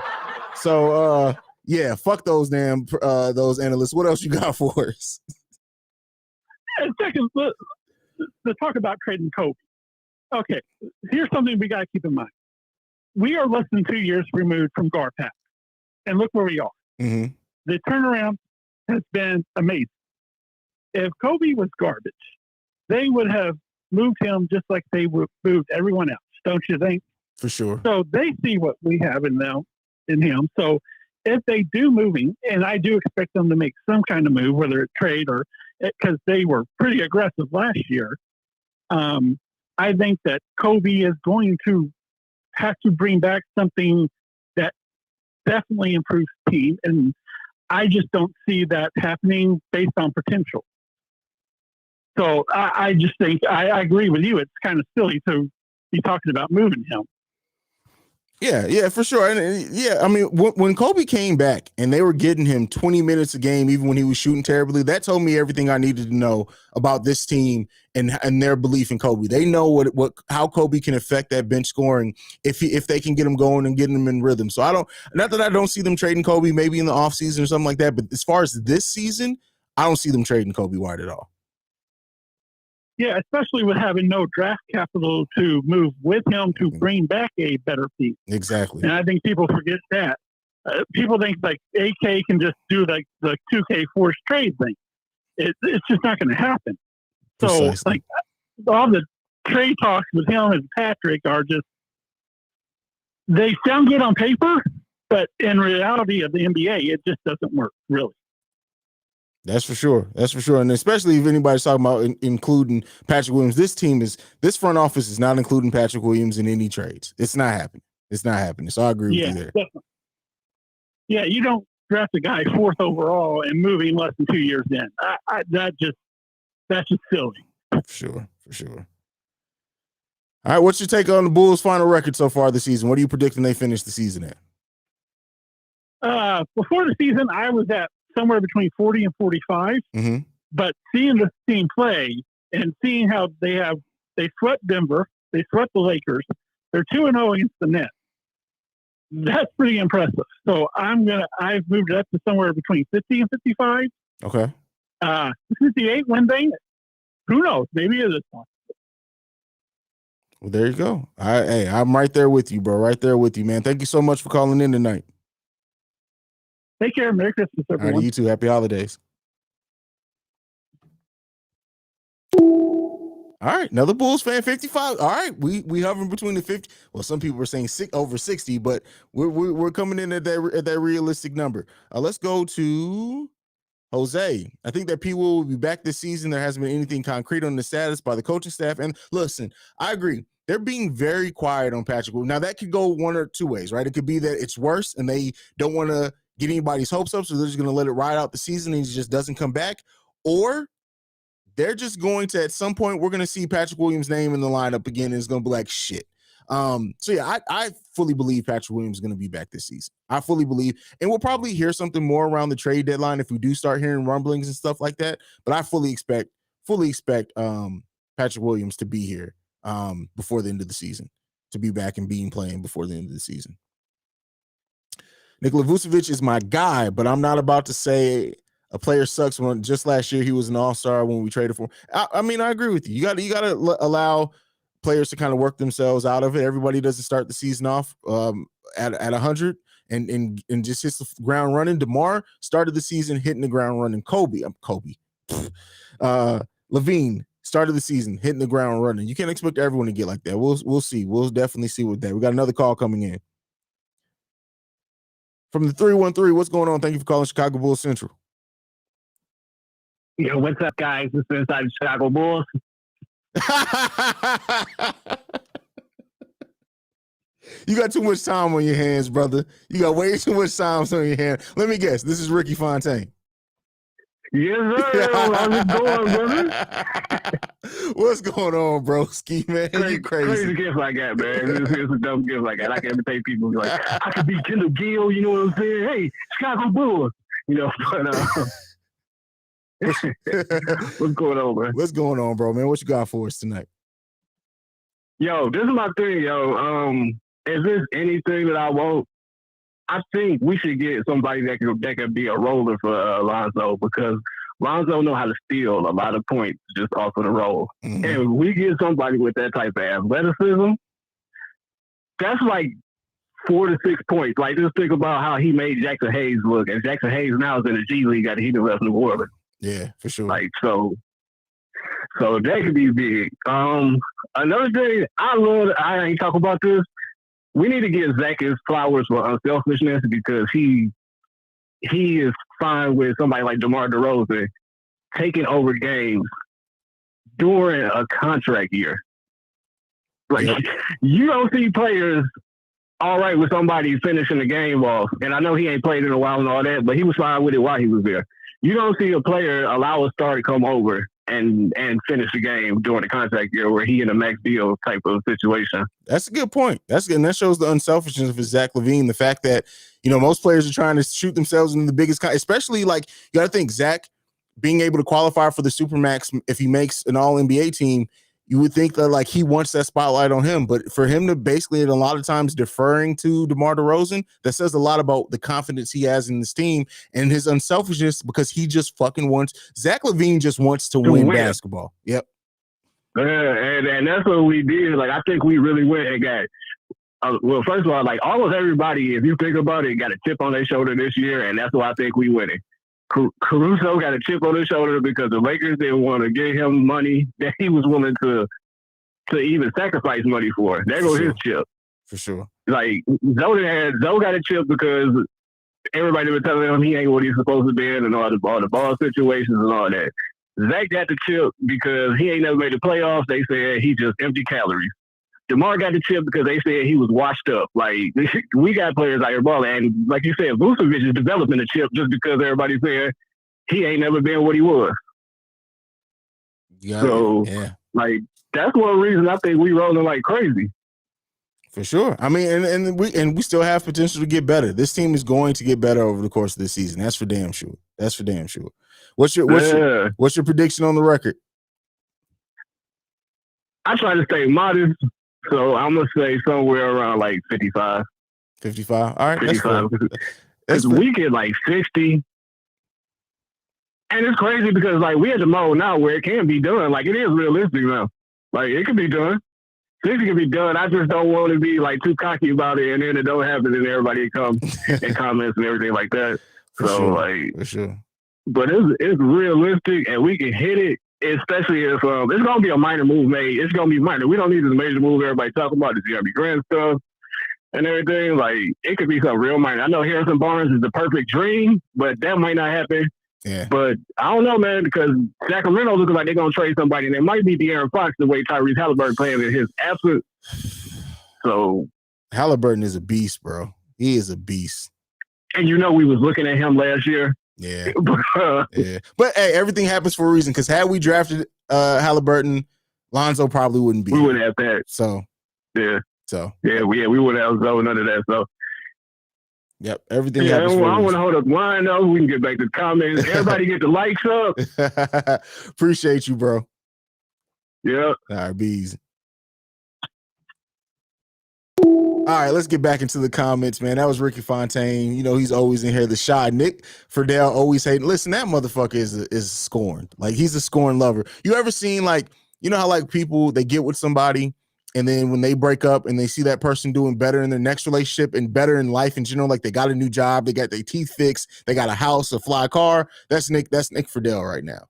So yeah, fuck those damn those analysts. What else you got for us? And second, let's talk about trading Kobe. Okay, here's something we got to keep in mind. We are less than 2 years removed from Garpax, and look where we are. Mm-hmm. The turnaround has been amazing. If Kobe was garbage, they would have moved him just like they would moved everyone else, don't you think? For sure. So they see what we have in him. So if they do moving, and I do expect them to make some kind of move, whether it's trade or because they were pretty aggressive last year, I think that Kobe is going to have to bring back something that definitely improves the team. And I just don't see that happening based on potential. So I just think I agree with you. It's kind of silly to be talking about moving him. Yeah, for sure. And yeah, I mean, when Kobe came back and they were getting him 20 minutes a game, even when he was shooting terribly, that told me everything I needed to know about this team and their belief in Kobe. They know how Kobe can affect that bench scoring if they can get him going and getting him in rhythm. So not that I don't see them trading Kobe maybe in the offseason or something like that, but as far as this season, I don't see them trading Kobe White at all. Yeah, especially with having no draft capital to move with him to bring back a better piece. Exactly. And I think people forget that. People think like AK can just do like the 2K forced trade thing. It's just not going to happen. Precisely. So like all the trade talks with him and Patrick are just, they sound good on paper, but in reality of the NBA, it just doesn't work really. That's for sure. That's for sure. And especially if anybody's talking about including Patrick Williams, this front office is not including Patrick Williams in any trades. It's not happening. It's not happening. So I agree with you there. Definitely. Yeah, you don't draft a guy 4th overall and moving less than 2 years in. That's just silly. For sure. All right, what's your take on the Bulls' final record so far this season? What are you predicting they finish the season at? Before the season, I was at somewhere between 40 and 45. Mm-hmm. But seeing this team play and seeing how they swept Denver, they swept the Lakers, they're 2-0 against the Nets. That's pretty impressive. So I've moved it up to somewhere between 50 and 55. Okay. 58 Wednesday. Who knows? Maybe it is one. Well, there you go. I'm right there with you, bro. Right there with you, man. Thank you so much for calling in tonight. Take care. Merry Christmas, everyone. All right, you too. Happy holidays. All right, another Bulls fan, 55. All right, we hovering between the 50. Well, some people were saying over 60, but we're coming in at that realistic number. Let's go to Jose. I think that P. Will be back this season. There hasn't been anything concrete on the status by the coaching staff. And listen, I agree. They're being very quiet on Patrick Williams. Now, that could go one or two ways, right? It could be that it's worse and they don't want to get anybody's hopes up, so they're just going to let it ride out the season and he just doesn't come back. Or they're just going to, at some point, we're going to see Patrick Williams' name in the lineup again and it's going to be like shit. So yeah, I fully believe Patrick Williams is going to be back this season. I fully believe, and we'll probably hear something more around the trade deadline if we do start hearing rumblings and stuff like that. But I fully expect Patrick Williams to be here before the end of the season, to be back and playing before the end of the season. Nikola Vucevic is my guy, but I'm not about to say a player sucks when just last year he was an all-star when we traded for him. I mean, I agree with you. You got to allow players to kind of work themselves out of it. Everybody doesn't start the season off at 100 and just hits the ground running. DeMar started the season hitting the ground running. Levine started the season hitting the ground running. You can't expect everyone to get like that. We'll see. We'll definitely see with that. We got another call coming in from the 313. What's going on? Thank you for calling Chicago Bulls Central. Yo, what's up, guys? This is inside the Chicago Bulls. You got too much time on your hands, brother. You got way too much time on your hands. Let me guess. This is Ricky Fontaine. Yes, sir. How's it going, brother? What's going on, bro? Ski, man. You crazy gift like that, man. It's a dumb gift like that. I can imitate people like, I could be Kendall Gill, you know what I'm saying? Hey, Chicago Bulls. You know, but what's going on, bro? What's going on, bro, man? What you got for us tonight? Yo, this is my thing, yo. Is this anything that I want? I think we should get somebody that could be a roller for Lonzo, because Lonzo know how to steal a lot of points just off of the roll. Mm-hmm. And if we get somebody with that type of athleticism, that's like 4 to 6 points. Like, just think about how he made Jackson Haize look. And Jackson Haize now is in the G League at the Heat of New Orleans. Yeah, for sure. Like, so that could be big. Another thing I ain't talk about this. We need to give Zach his flowers for unselfishness, because he is fine with somebody like DeMar DeRozan taking over games during a contract year. Like, you don't see players all right with somebody finishing the game off. And I know he ain't played in a while and all that, but he was fine with it while he was there. You don't see a player allow a star to come over and finish the game during the contract year where he in a max deal type of situation. That's a good point. That's good. And that shows the unselfishness of Zach LaVine. The fact that, most players are trying to shoot themselves into the biggest, especially like, you got to think Zach being able to qualify for the Supermax. If he makes an all NBA team, you would think that like he wants that spotlight on him, but for him to basically a lot of times deferring to DeMar DeRozan, that says a lot about the confidence he has in this team and his unselfishness, because he just fucking wants, Zach LaVine just wants to win basketball. Yep. And that's what we did. Like, I think we really went and got, well, first of all, like almost everybody, if you think about it, got a chip on their shoulder this year, and that's why I think we winning. Caruso got a chip on his shoulder because the Lakers didn't want to give him money that he was willing to even sacrifice money for. There goes his chip. For sure. Like, Zoe got a chip because everybody was telling him he ain't what he's supposed to be in and all the ball situations and all that. Zach got the chip because he ain't never made the playoffs. They said he just empty calories. DeMar got the chip because they said he was washed up. Like, we got players out here balling. And like you said, Vucevic is developing the chip just because everybody said he ain't never been what he was. Yeah. So, yeah. Like, that's one reason I think we rolling like crazy. For sure. I mean, and we still have potential to get better. This team is going to get better over the course of this season. That's for damn sure. That's for damn sure. What's your prediction on the record? I try to stay modest, so I'm gonna say somewhere around like 55. 55. All right, 55. Because we get like 60. And it's crazy because like we at the mode now where it can be done. Like it is realistic now. Like it can be done. 60 can be done. I just don't want to be like too cocky about it, and then it don't happen, and everybody comes and comments and everything like that. For so sure. like, for sure. But it's realistic, and we can hit it. Especially if it's gonna be a minor move made. It's gonna be minor. We don't need this major move everybody talking about. It's gonna be grand stuff and everything. Like it could be something real minor. I know Harrison Barnes is the perfect dream, but that might not happen. Yeah. But I don't know, man, because Sacramento looks like they're going to trade somebody, and it might be De'Aaron Fox the way Tyrese Halliburton playing in his absence. So Halliburton is a beast, bro. He is a beast. And we was looking at him last year. Yeah. Yeah. But hey, everything happens for a reason, because had we drafted Halliburton, Lonzo probably wouldn't be. We wouldn't have that. So yeah. So yeah, we wouldn't have none of that. So yep, everything I happens. don't want to hold up line though. We can get back to the comments. Everybody get the likes up. Appreciate you, bro. Yeah. All right, be easy. All right, let's get back into the comments, man. That was Ricky Fontaine. He's always in here. The shy Nick Friedel always hating. Listen, that motherfucker is scorned. Like, he's a scorned lover. You ever seen, like, how like people, they get with somebody, and then when they break up and they see that person doing better in their next relationship and better in life in general, like they got a new job, they got their teeth fixed, they got a house, a fly car. That's Nick Friedel right now.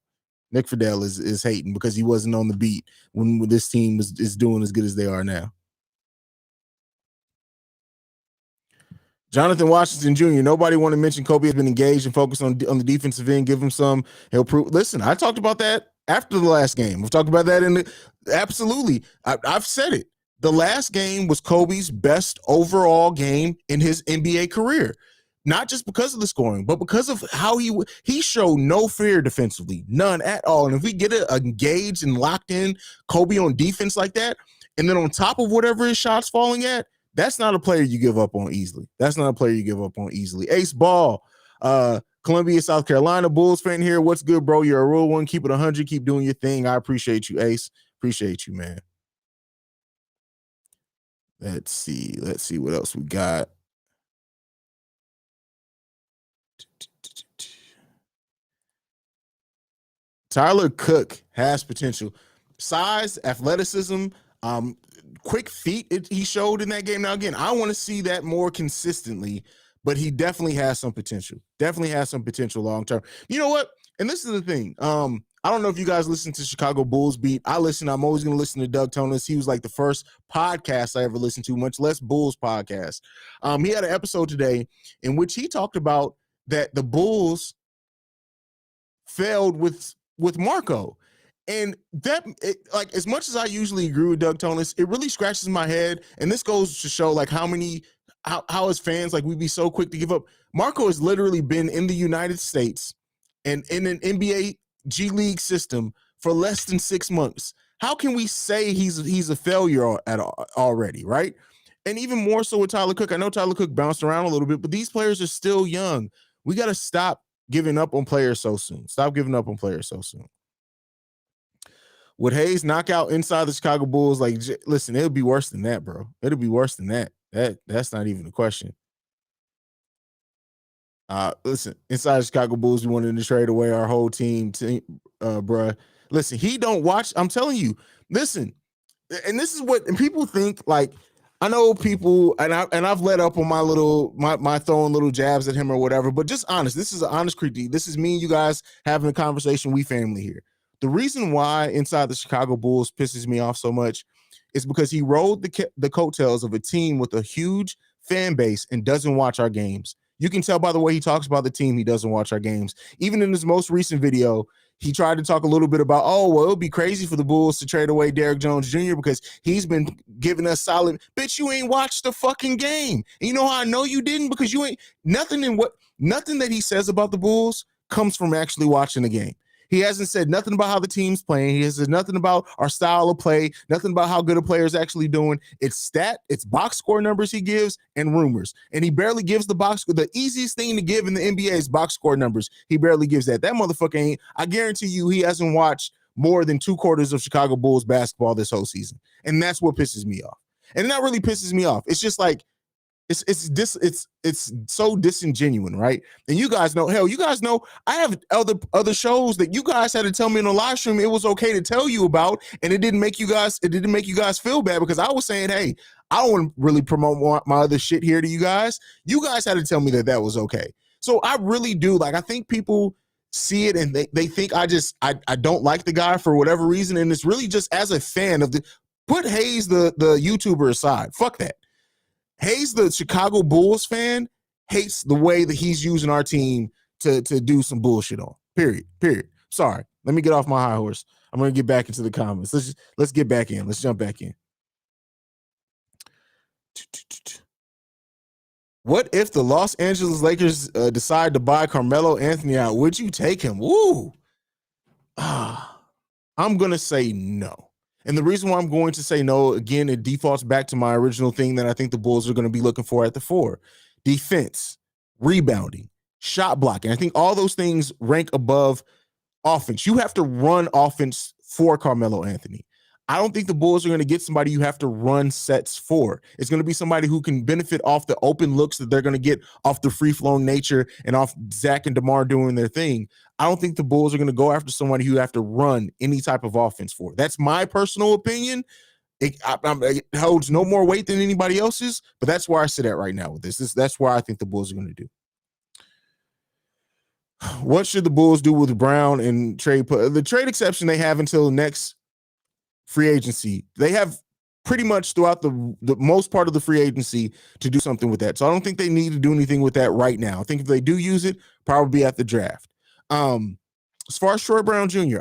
Nick Friedel is hating because he wasn't on the beat when this team is doing as good as they are now. Jonathan Washington Jr. Nobody want to mention Kobe has been engaged and focused on the defensive end. Give him some. He'll prove. Listen, I talked about that after the last game. We've talked about that absolutely. I've said it. The last game was Kobe's best overall game in his NBA career. Not just because of the scoring, but because of how he showed no fear defensively, none at all. And if we get it engaged and locked in Kobe on defense like that, and then on top of whatever his shot's falling at, that's not a player you give up on easily. Ace Ball, Columbia, South Carolina, Bulls fan here. What's good, bro? You're a real one. Keep it 100. Keep doing your thing. I appreciate you, Ace. Appreciate you, man. Let's see what else we got. Tyler Cook has potential. Size, athleticism, quick feet he showed in that game. Now, again, I want to see that more consistently, but he definitely has some potential. Long term. You know what? And this is the thing. I don't know if you guys listen to Chicago Bulls Beat. I listen. I'm always going to listen to Doug Tonis. He was like the first podcast I ever listened to, much less Bulls podcast. He had an episode today in which he talked about that the Bulls failed with Marco. And that, like, as much as I usually agree with Doug Tonis, it really scratches my head. And this goes to show, like, how as fans, like, we'd be so quick to give up. Marco has literally been in the United States and in an NBA G League system for less than 6 months. How can we say he's a failure already, right? And even more so with Tyler Cook. I know Tyler Cook bounced around a little bit, but these players are still young. We got to stop giving up on players so soon. Would Haize knock out inside the Chicago Bulls? Like, listen, it'll be worse than that, bro. It'll be worse than that. That's not even a question. Listen, inside the Chicago Bulls, we wanted to trade away our whole team, bruh. Listen, he don't watch. I'm telling you, listen, and this is what, and people think, like, I know people, and I've let up on my throwing little jabs at him or whatever, but just honest. This is an honest critique. This is me and you guys having a conversation. We family here. The reason why inside the Chicago Bulls pisses me off so much is because he rode the coattails of a team with a huge fan base and doesn't watch our games. You can tell by the way he talks about the team, he doesn't watch our games. Even in his most recent video, he tried to talk a little bit about, oh, well, it'll be crazy for the Bulls to trade away Derrick Jones Jr. because he's been giving us solid. Bitch, you ain't watched the fucking game. And you know how I know you didn't? Because you ain't nothing that he says about the Bulls comes from actually watching the game. He hasn't said nothing about how the team's playing. He has said nothing about our style of play, nothing about how good a player is actually doing. It's box score numbers he gives and rumors. And he barely gives the easiest thing to give in the NBA is box score numbers. He barely gives that. That motherfucker ain't, I guarantee you he hasn't watched more than 2/4 of Chicago Bulls basketball this whole season. And that's what pisses me off. And that really pisses me off. It's just like, it's so disingenuous, right? And you guys know, I have other shows that you guys had to tell me in the live stream it was okay to tell you about, and it didn't make you guys feel bad because I was saying, hey, I don't want to really promote my other shit here to you guys. You guys had to tell me that was okay. So I really do, like, I think people see it and they think I don't like the guy for whatever reason, and it's really just as a fan of put Haize the YouTuber aside. Fuck that. Haize, the Chicago Bulls fan, hates the way that he's using our team to do some bullshit on. Period. Sorry. Let me get off my high horse. I'm going to get back into the comments. Let's get back in. Let's jump back in. What if the Los Angeles Lakers decide to buy Carmelo Anthony out? Would you take him? Woo. I'm going to say no. And the reason why I'm going to say no, again, it defaults back to my original thing that I think the Bulls are going to be looking for at the 4. Defense, rebounding, shot blocking. I think all those things rank above offense. You have to run offense for Carmelo Anthony. I don't think the Bulls are going to get somebody you have to run sets for. It's going to be somebody who can benefit off the open looks that they're going to get off the free-flowing nature and off Zach and DeMar doing their thing. I don't think the Bulls are going to go after somebody who have to run any type of offense for. That's my personal opinion. It holds no more weight than anybody else's, but that's where I sit at right now with this. That's where I think the Bulls are going to do. What should the Bulls do with Brown and trade? The trade exception they have until next free agency. They have pretty much throughout the most part of the free agency to do something with that. So I don't think they need to do anything with that right now. I think if they do use it, probably at the draft. As far as Troy Brown Jr.,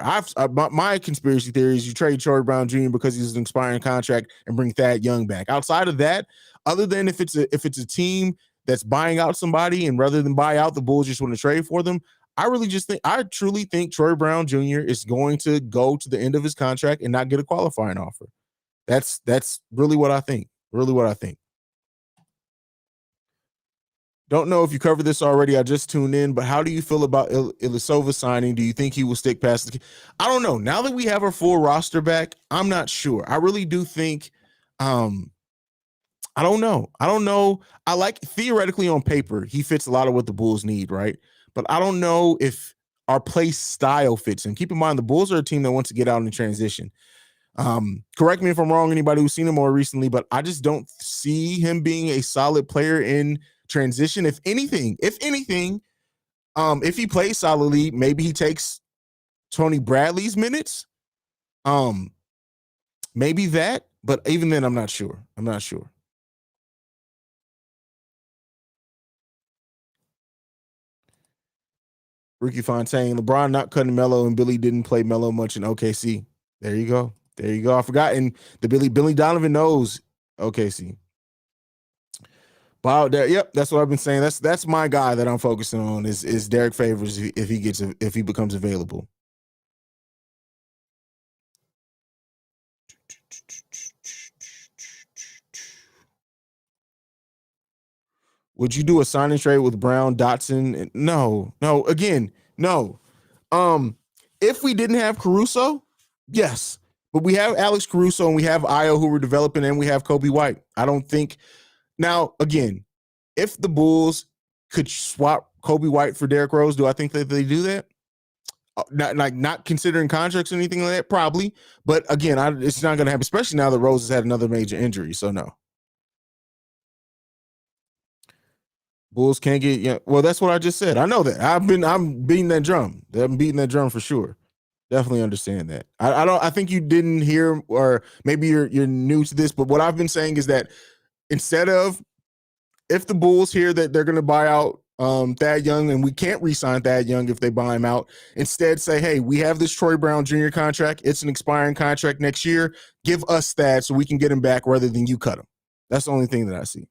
my conspiracy theory is you trade Troy Brown Jr. because he's an expiring contract and bring Thad Young back. Outside of that, other than if it's a team that's buying out somebody and rather than buy out, the Bulls just want to trade for them, I truly think Troy Brown Jr. is going to go to the end of his contract and not get a qualifying offer. That's really what I think. Don't know if you covered this already. I just tuned in, but how do you feel about Ilyasova signing? Do you think he will stick past I don't know. Now that we have our full roster back, I'm not sure. I really do think I don't know. I like theoretically on paper, he fits a lot of what the Bulls need, right? But I don't know if our play style fits him. Keep in mind, the Bulls are a team that wants to get out in transition. Correct me if I'm wrong, anybody who's seen him more recently, but I just don't see him being a solid player in transition. If anything, if he plays solidly, maybe he takes Tony Bradley's minutes. Maybe that, but even then, I'm not sure. Ricky Fontaine, LeBron not cutting Melo, and Billy didn't play Melo much in OKC. There you go. I forgot. And the Billy Donovan knows OKC. Wow, yep, that's what I've been saying. That's my guy that I'm focusing on is Derek Favors if he becomes available. Would you do a signing trade with Brown, Dotson? No. Again, no. If we didn't have Caruso, yes. But we have Alex Caruso and we have Io who we're developing, and we have Kobe White. I don't think now, again, if the Bulls could swap Kobe White for Derrick Rose, do I think that they do that? Not considering contracts or anything like that, probably. But again, it's not going to happen, especially now that Rose has had another major injury. So no. Bulls can't get. Yeah, well, that's what I just said. I know that. I'm beating that drum. I'm beating that drum for sure. Definitely understand that. I think you didn't hear, or maybe you're new to this, but what I've been saying is that instead of, if the Bulls hear that they're going to buy out Thad Young and we can't re-sign Thad Young if they buy him out, instead say, hey, we have this Troy Brown Jr. contract. It's an expiring contract next year. Give us Thad so we can get him back rather than you cut him. That's the only thing that I see.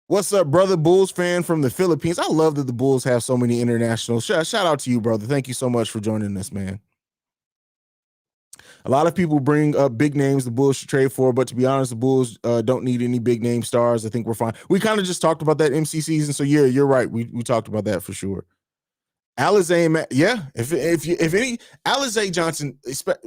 What's up, brother? Bulls fan from the Philippines. I love that the Bulls have so many internationals. Shout out to you, brother. Thank you so much for joining us, man. A lot of people bring up big names the Bulls should trade for, but to be honest, the Bulls don't need any big name stars. I think we're fine. We kind of just talked about that MC season, so yeah, you're right. We talked about that for sure. Alizé, yeah. If any, Alizé Johnson,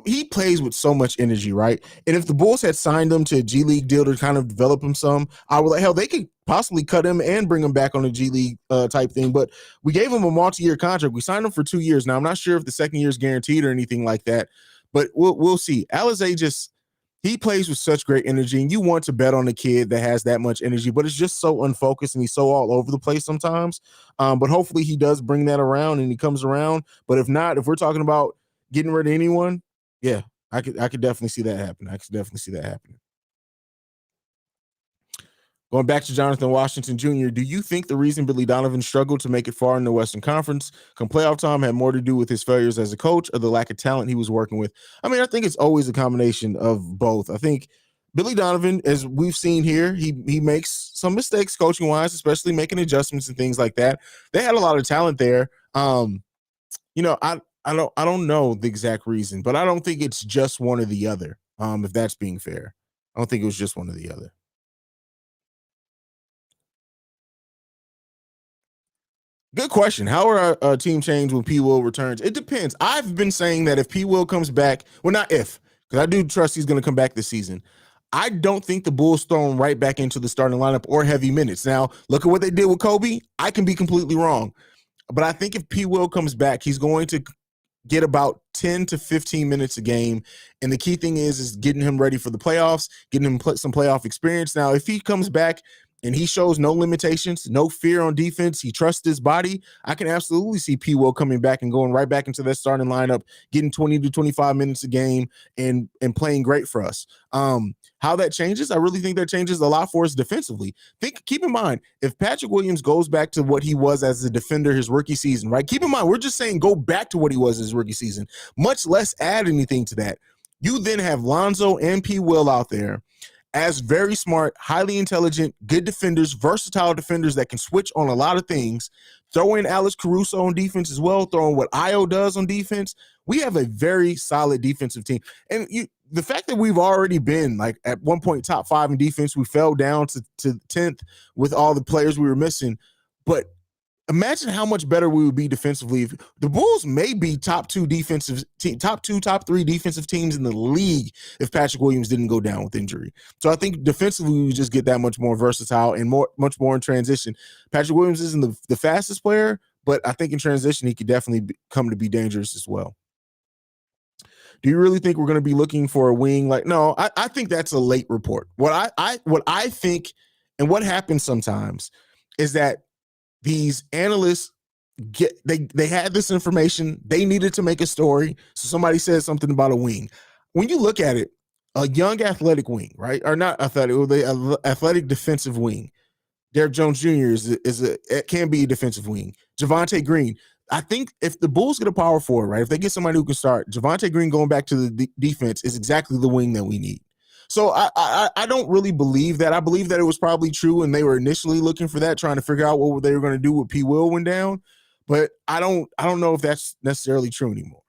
he plays with so much energy, right? And if the Bulls had signed him to a G League deal to kind of develop him some, I would like, hell, they could possibly cut him and bring him back on a G League type thing. But we gave him a multi-year contract. We signed him for 2 years. Now I'm not sure if the second year is guaranteed or anything like that, but we'll see. Alizé he plays with such great energy, and you want to bet on a kid that has that much energy, but it's just so unfocused and he's so all over the place sometimes. But hopefully he does bring that around and he comes around. But if not, if we're talking about getting rid of anyone, yeah, I could definitely see that happen. I could definitely see that happening. Going back to Jonathan Washington Jr., do you think the reason Billy Donovan struggled to make it far in the Western Conference come playoff time had more to do with his failures as a coach or the lack of talent he was working with? I mean, I think it's always a combination of both. I think Billy Donovan, as we've seen here, he makes some mistakes coaching wise, especially making adjustments and things like that. They had a lot of talent there. I don't know the exact reason, but I don't think it's just one or the other. If that's being fair, I don't think it was just one or the other. Good question. How are our team change when P. Will returns? It depends. I've been saying that if P. Will comes back, well, not if, because I do trust he's going to come back this season. I don't think the Bulls throw him right back into the starting lineup or heavy minutes. Now, look at what they did with Kobe. I can be completely wrong. But I think if P. Will comes back, he's going to get about 10 to 15 minutes a game. And the key thing is getting him ready for the playoffs, getting him some playoff experience. Now, if he comes back and he shows no limitations, no fear on defense, he trusts his body, I can absolutely see P. Will coming back and going right back into that starting lineup, getting 20 to 25 minutes a game and playing great for us. How that changes, I really think that changes a lot for us defensively. Keep in mind, if Patrick Williams goes back to what he was as a defender his rookie season, right? Keep in mind, we're just saying go back to what he was his rookie season, much less add anything to that. You then have Lonzo and P. Will out there as very smart, highly intelligent, good defenders, versatile defenders that can switch on a lot of things. Throw in Alex Caruso on defense as well, throw in what Io does on defense. We have a very solid defensive team. And the fact that we've already been like at one point top 5 in defense, we fell down to 10th with all the players we were missing. But imagine how much better we would be defensively. If the Bulls may be top 3 defensive teams in the league if Patrick Williams didn't go down with injury. So I think defensively we would just get that much more versatile and much more in transition. Patrick Williams isn't the fastest player, but I think in transition he could definitely come to be dangerous as well. Do you really think we're going to be looking for a wing? No, I think that's a late report. What I think and what happens sometimes is that these analysts they had this information. They needed to make a story. So somebody said something about a wing. When you look at it, a young athletic wing, right? Or not athletic, the athletic defensive wing. Derrick Jones Jr. It can be a defensive wing. Javonte Green. I think if the Bulls get a power forward, right? If they get somebody who can start, Javonte Green going back to the defense is exactly the wing that we need. So I don't really believe that. I believe that it was probably true and they were initially looking for that, trying to figure out what they were going to do with P. Will went down. But I don't know if that's necessarily true anymore.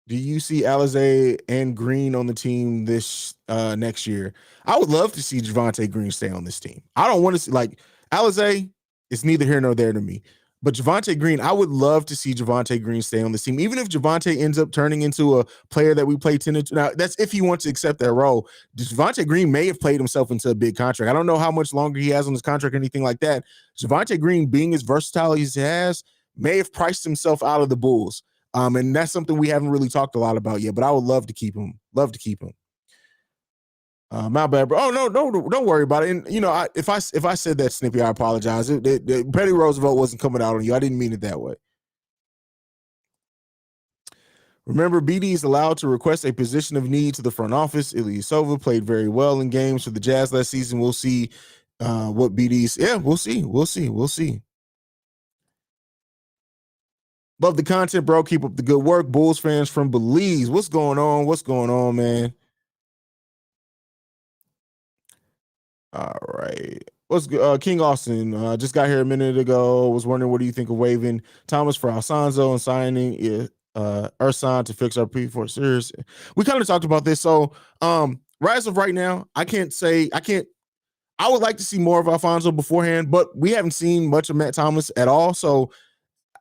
Do you see Alizé and Green on the team this next year? I would love to see Javonte Green stay on this team. I don't want to see Alizé is neither here nor there to me. But Javonte Green, I would love to see Javonte Green stay on this team, even if Javonte ends up turning into a player that we play 10 to. Now, that's if he wants to accept that role. Javonte Green may have played himself into a big contract. I don't know how much longer he has on his contract or anything like that. Javonte Green, being as versatile as he has, may have priced himself out of the Bulls. And that's something we haven't really talked a lot about yet, but I would love to keep him. My bad, bro. Oh no, don't worry about it. And if I said that, Snippy, I apologize. Petty Roosevelt wasn't coming out on you. I didn't mean it that way. Remember, BD is allowed to request a position of need to the front office. Ilyasova played very well in games for the Jazz last season. We'll see what BD's. Yeah, we'll see. Love the content, bro. Keep up the good work. Bulls fans from Belize. What's going on, man? All right. What's good? King Austin just got here a minute ago. Was wondering, what do you think of waiving Thomas for Alfonso and signing Ersan to fix our P4 series? We kind of talked about this. So, as of right now, I can't. I would like to see more of Alfonso beforehand, but we haven't seen much of Matt Thomas at all. So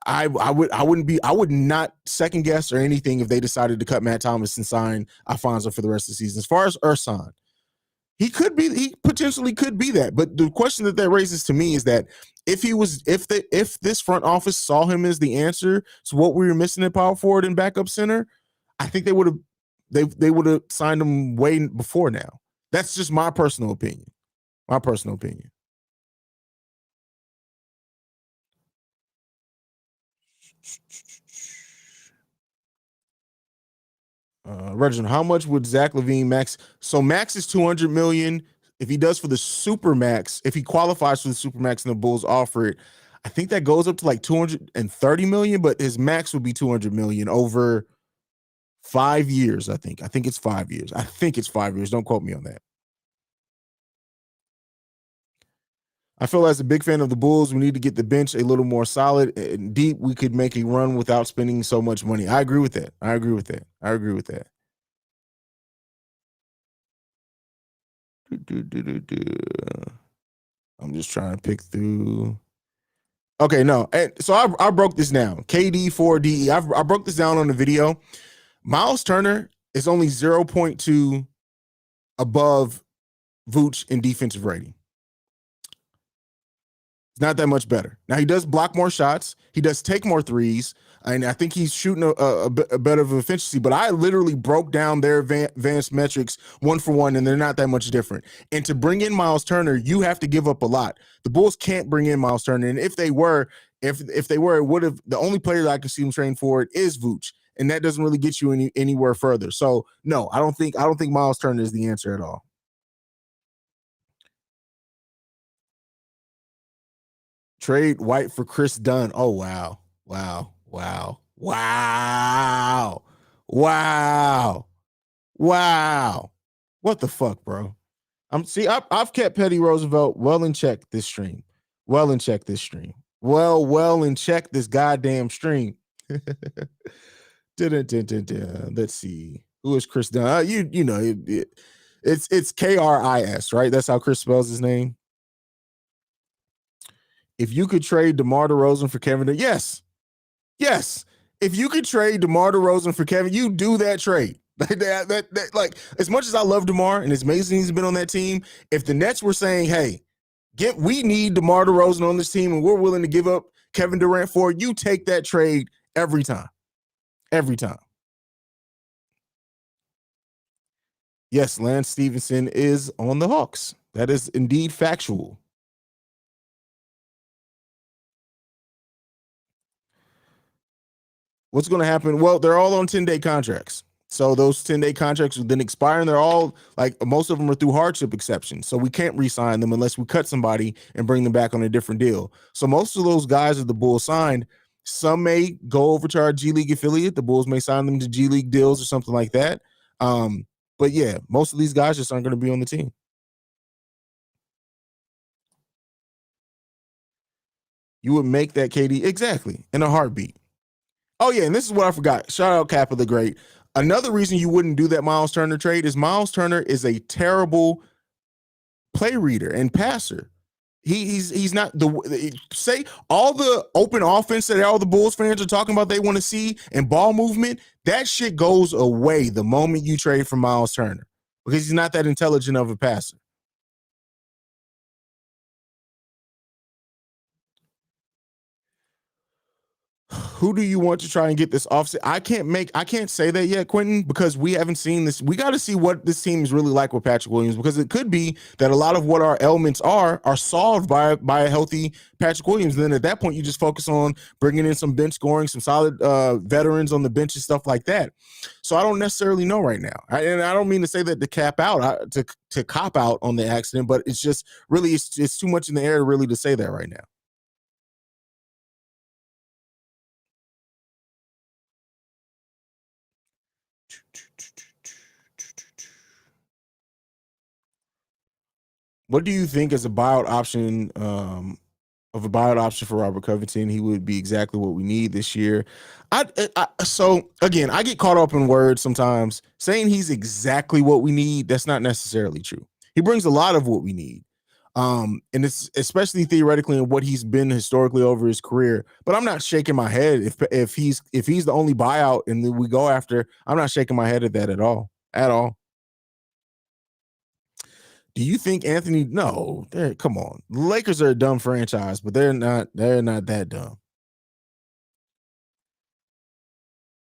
I would not second guess or anything if they decided to cut Matt Thomas and sign Alfonso for the rest of the season. As far as Ersan, he potentially could be that. But the question that raises to me is that if this front office saw him as the answer to what we were missing at power forward and backup center, I think they would have signed him way before now. That's just my personal opinion. My personal opinion. Reginald, how much would Zach LaVine max? So max is $200 million. If he does for the super max, if he qualifies for the super max and the Bulls offer it, I think that goes up to like $230 million, but his max would be $200 million over 5 years. I think it's 5 years. Don't quote me on that. I feel, as a big fan of the Bulls, we need to get the bench a little more solid and deep. We could make a run without spending so much money. I agree with that. I'm just trying to pick through. Okay, no. And so I broke this down. KD 4DE. I broke this down on the video. Miles Turner is only 0.2 above Vooch in defensive rating. It's not that much better. Now, he does block more shots. He does take more threes. And I think he's shooting a better of efficiency. But I literally broke down their advanced metrics one for one, and they're not that much different. And to bring in Miles Turner, you have to give up a lot. The Bulls can't bring in Miles Turner. And if they were, it would have, the only player that I can see them trading for it is Vooch. And that doesn't really get you anywhere further. So no, I don't think Miles Turner is the answer at all. Trade White for Chris Dunn. Oh, wow. What the fuck, bro? I've kept Petty Roosevelt well in check this stream. Well in check this goddamn stream. Let's see. Who is Chris Dunn? You know, it's Kris, right? That's how Chris spells his name. If you could trade DeMar DeRozan for Kevin Durant, yes. If you could trade DeMar DeRozan for Kevin, you do that trade. Like, as much as I love DeMar and it's amazing he's been on that team, if the Nets were saying, "Hey, we need DeMar DeRozan on this team and we're willing to give up Kevin Durant for it," you take that trade every time. Every time. Yes, Lance Stevenson is on the Hawks. That is indeed factual. What's going to happen? Well, they're all on 10-day contracts. So those 10-day contracts will then expire, and they're all, like, most of them are through hardship exceptions. So we can't re-sign them unless we cut somebody and bring them back on a different deal. So most of those guys that the Bulls signed, some may go over to our G League affiliate. The Bulls may sign them to G League deals or something like that. But yeah, most of these guys just aren't going to be on the team. You would make that, KD, exactly, in a heartbeat. Oh, yeah, and this is what I forgot. Shout out Kappa the Great. Another reason you wouldn't do that Miles Turner trade is Miles Turner is a terrible play reader and passer. He's not say all the open offense that all the Bulls fans are talking about they want to see and ball movement, that shit goes away the moment you trade for Miles Turner because he's not that intelligent of a passer. Who do you want to try and get this offset? I can't say that yet, Quentin, because we haven't seen this. We got to see what this team is really like with Patrick Williams, because it could be that a lot of what our elements are solved by a healthy Patrick Williams. And then at that point, you just focus on bringing in some bench scoring, some solid veterans on the bench and stuff like that. So I don't necessarily know right now. And I don't mean to say that to cop out on the accident, but it's just really, it's too much in the air really to say that right now. What do you think is a buyout option of a buyout option for Robert Covington? He would be exactly what we need this year. So again, I get caught up in words sometimes. Saying he's exactly what we need, that's not necessarily true. He brings a lot of what we need. And it's especially theoretically in what he's been historically over his career. But I'm not shaking my head if he's the only buyout and then we go after. I'm not shaking my head at that at all. At all. Do you think Anthony? No, come on. The Lakers are a dumb franchise, but they're not that dumb.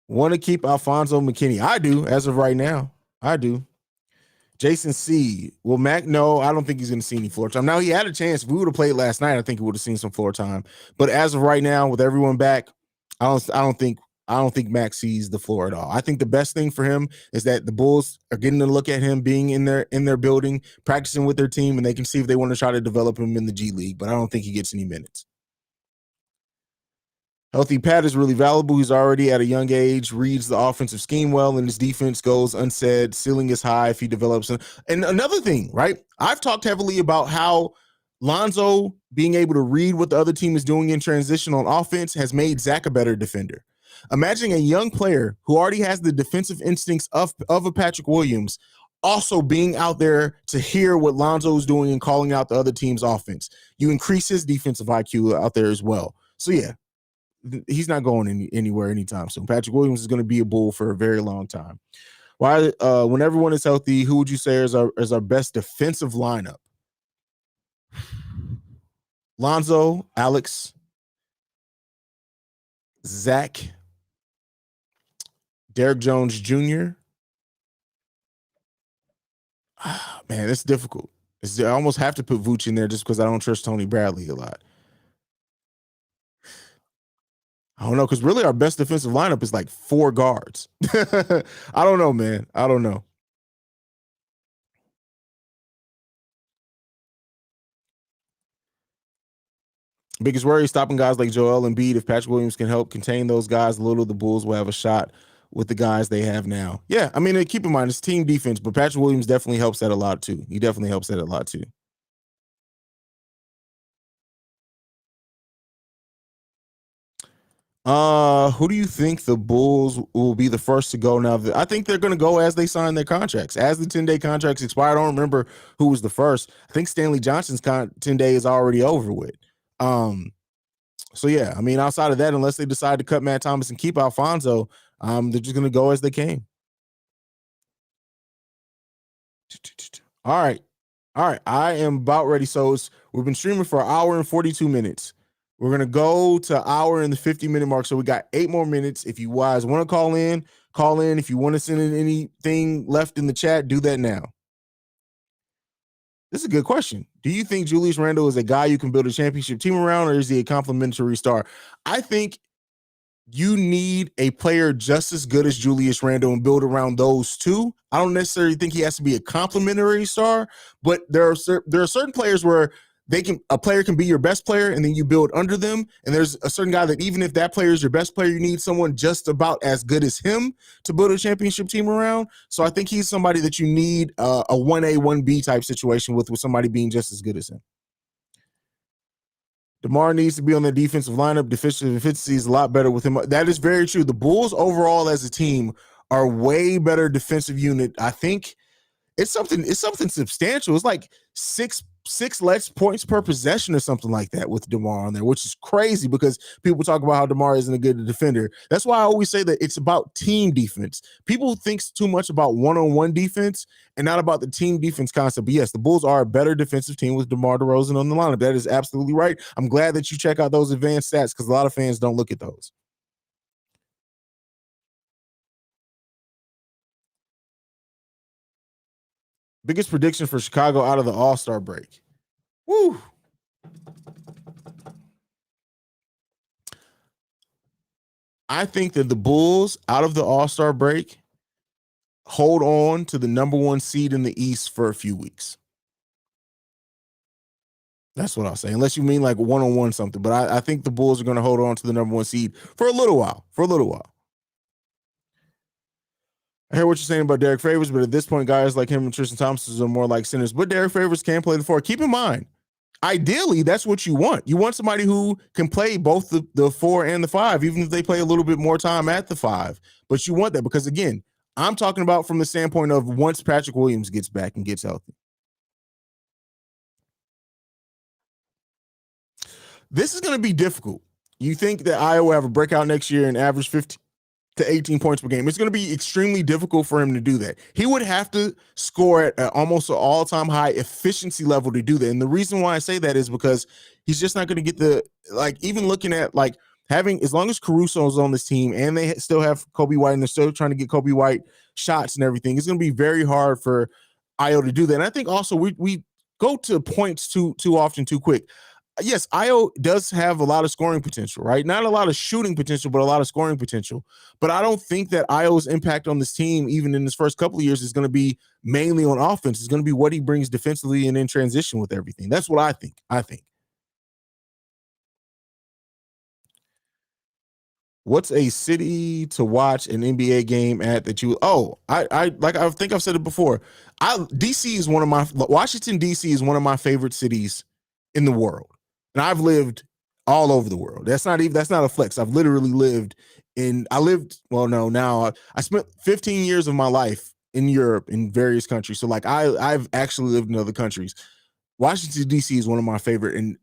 Want to keep Alfonso McKinney? I do, as of right now. I do. Jason C. Well, Mac, no, I don't think he's going to see any floor time. Now, he had a chance. If we would have played last night, I think he would have seen some floor time. But as of right now, with everyone back, I don't think Mac sees the floor at all. I think the best thing for him is that the Bulls are getting to look at him being in their building, practicing with their team, and they can see if they want to try to develop him in the G League. But I don't think he gets any minutes. Healthy Pat is really valuable. He's already at a young age, reads the offensive scheme well, and his defense goes unsaid. Ceiling is high if he develops. And another thing, right? I've talked heavily about how Lonzo being able to read what the other team is doing in transition on offense has made Zach a better defender. Imagine a young player who already has the defensive instincts of a Patrick Williams also being out there to hear what Lonzo is doing and calling out the other team's offense. You increase his defensive IQ out there as well. So, yeah. He's not going anywhere anytime soon. Patrick Williams is going to be a Bull for a very long time. Why? When everyone is healthy, who would you say is our best defensive lineup? Lonzo, Alex, Zach, Derrick Jones Jr. Man, it's difficult. I almost have to put Vooch in there just because I don't trust Tony Bradley a lot. I don't know, because really our best defensive lineup is like 4 guards. I don't know, man. I don't know. Biggest worry is stopping guys like Joel Embiid. If Patrick Williams can help contain those guys a little, the Bulls will have a shot with the guys they have now. Yeah, I mean, keep in mind, it's team defense, but Patrick Williams definitely helps that a lot too. He definitely helps that a lot too. Who do you think the Bulls will be the first to go now? I think they're going to go as they sign their contracts. As the 10-day contracts expire, I don't remember who was the first. I think Stanley Johnson's 10-day is already over with. So yeah, I mean, outside of that, unless they decide to cut Matt Thomas and keep Alfonso, they're just going to go as they came. All right. I am about ready. So we've been streaming for an hour and 42 minutes. We're going to go to hour and the 50-minute mark. So we got 8 more minutes. If you guys want to call in. If you want to send in anything left in the chat, do that now. This is a good question. Do you think Julius Randle is a guy you can build a championship team around, or is he a complimentary star? I think you need a player just as good as Julius Randle and build around those two. I don't necessarily think he has to be a complimentary star, but there are certain players where a player can be your best player and then you build under them. And there's a certain guy that even if that player is your best player, you need someone just about as good as him to build a championship team around. So I think he's somebody that you need a 1A, 1B type situation with somebody being just as good as him. DeMar needs to be on the defensive lineup. Efficiency is a lot better with him. That is very true. The Bulls overall as a team are way better defensive unit. I think it's something substantial. It's like six less points per possession or something like that with DeMar on there, which is crazy because people talk about how DeMar isn't a good defender. That's why I always say that it's about team defense. People think too much about one-on-one defense and not about the team defense concept. But yes, the Bulls are a better defensive team with DeMar DeRozan on the lineup. That is absolutely right. I'm glad that you check out those advanced stats because a lot of fans don't look at those. Biggest prediction for Chicago out of the All-Star break. Woo. I think that the Bulls out of the All-Star break hold on to the number 1 seed in the East for a few weeks. That's what I'll say. Unless you mean like one-on-one something. But I think the Bulls are going to hold on to the number 1 seed for a little while. I hear what you're saying about Derek Favors, but at this point, guys like him and Tristan Thompson are more like centers. But Derek Favors can play the 4. Keep in mind, ideally, that's what you want. You want somebody who can play both the 4 and the 5, even if they play a little bit more time at the 5. But you want that because, again, I'm talking about from the standpoint of once Patrick Williams gets back and gets healthy. This is going to be difficult. You think that Iowa will have a breakout next year and average 15 to 18 points per game. It's going to be extremely difficult for him to do that. He would have to score at almost an all-time high efficiency level to do that. And the reason why I say that is because he's just not going to get the, like, even looking at, like, having, as long as Caruso is on this team and they still have Kobe White and they're still trying to get Kobe White shots and everything, it's going to be very hard for Io to do that. And I think also we go to points too often, too quick. Yes, Io does have a lot of scoring potential, right? Not a lot of shooting potential, but a lot of scoring potential. But I don't think that Io's impact on this team, even in his first couple of years, is going to be mainly on offense. It's going to be what he brings defensively and in transition with everything. That's what I think. What's a city to watch an NBA game at that you? Oh, I think I've said it before. DC is Washington DC is one of my favorite cities in the world. And I've lived all over the world. That's not a flex. I've literally lived now I spent 15 years of my life in Europe in various countries. So like I've actually lived in other countries. Washington, D.C. is one of my favorite. And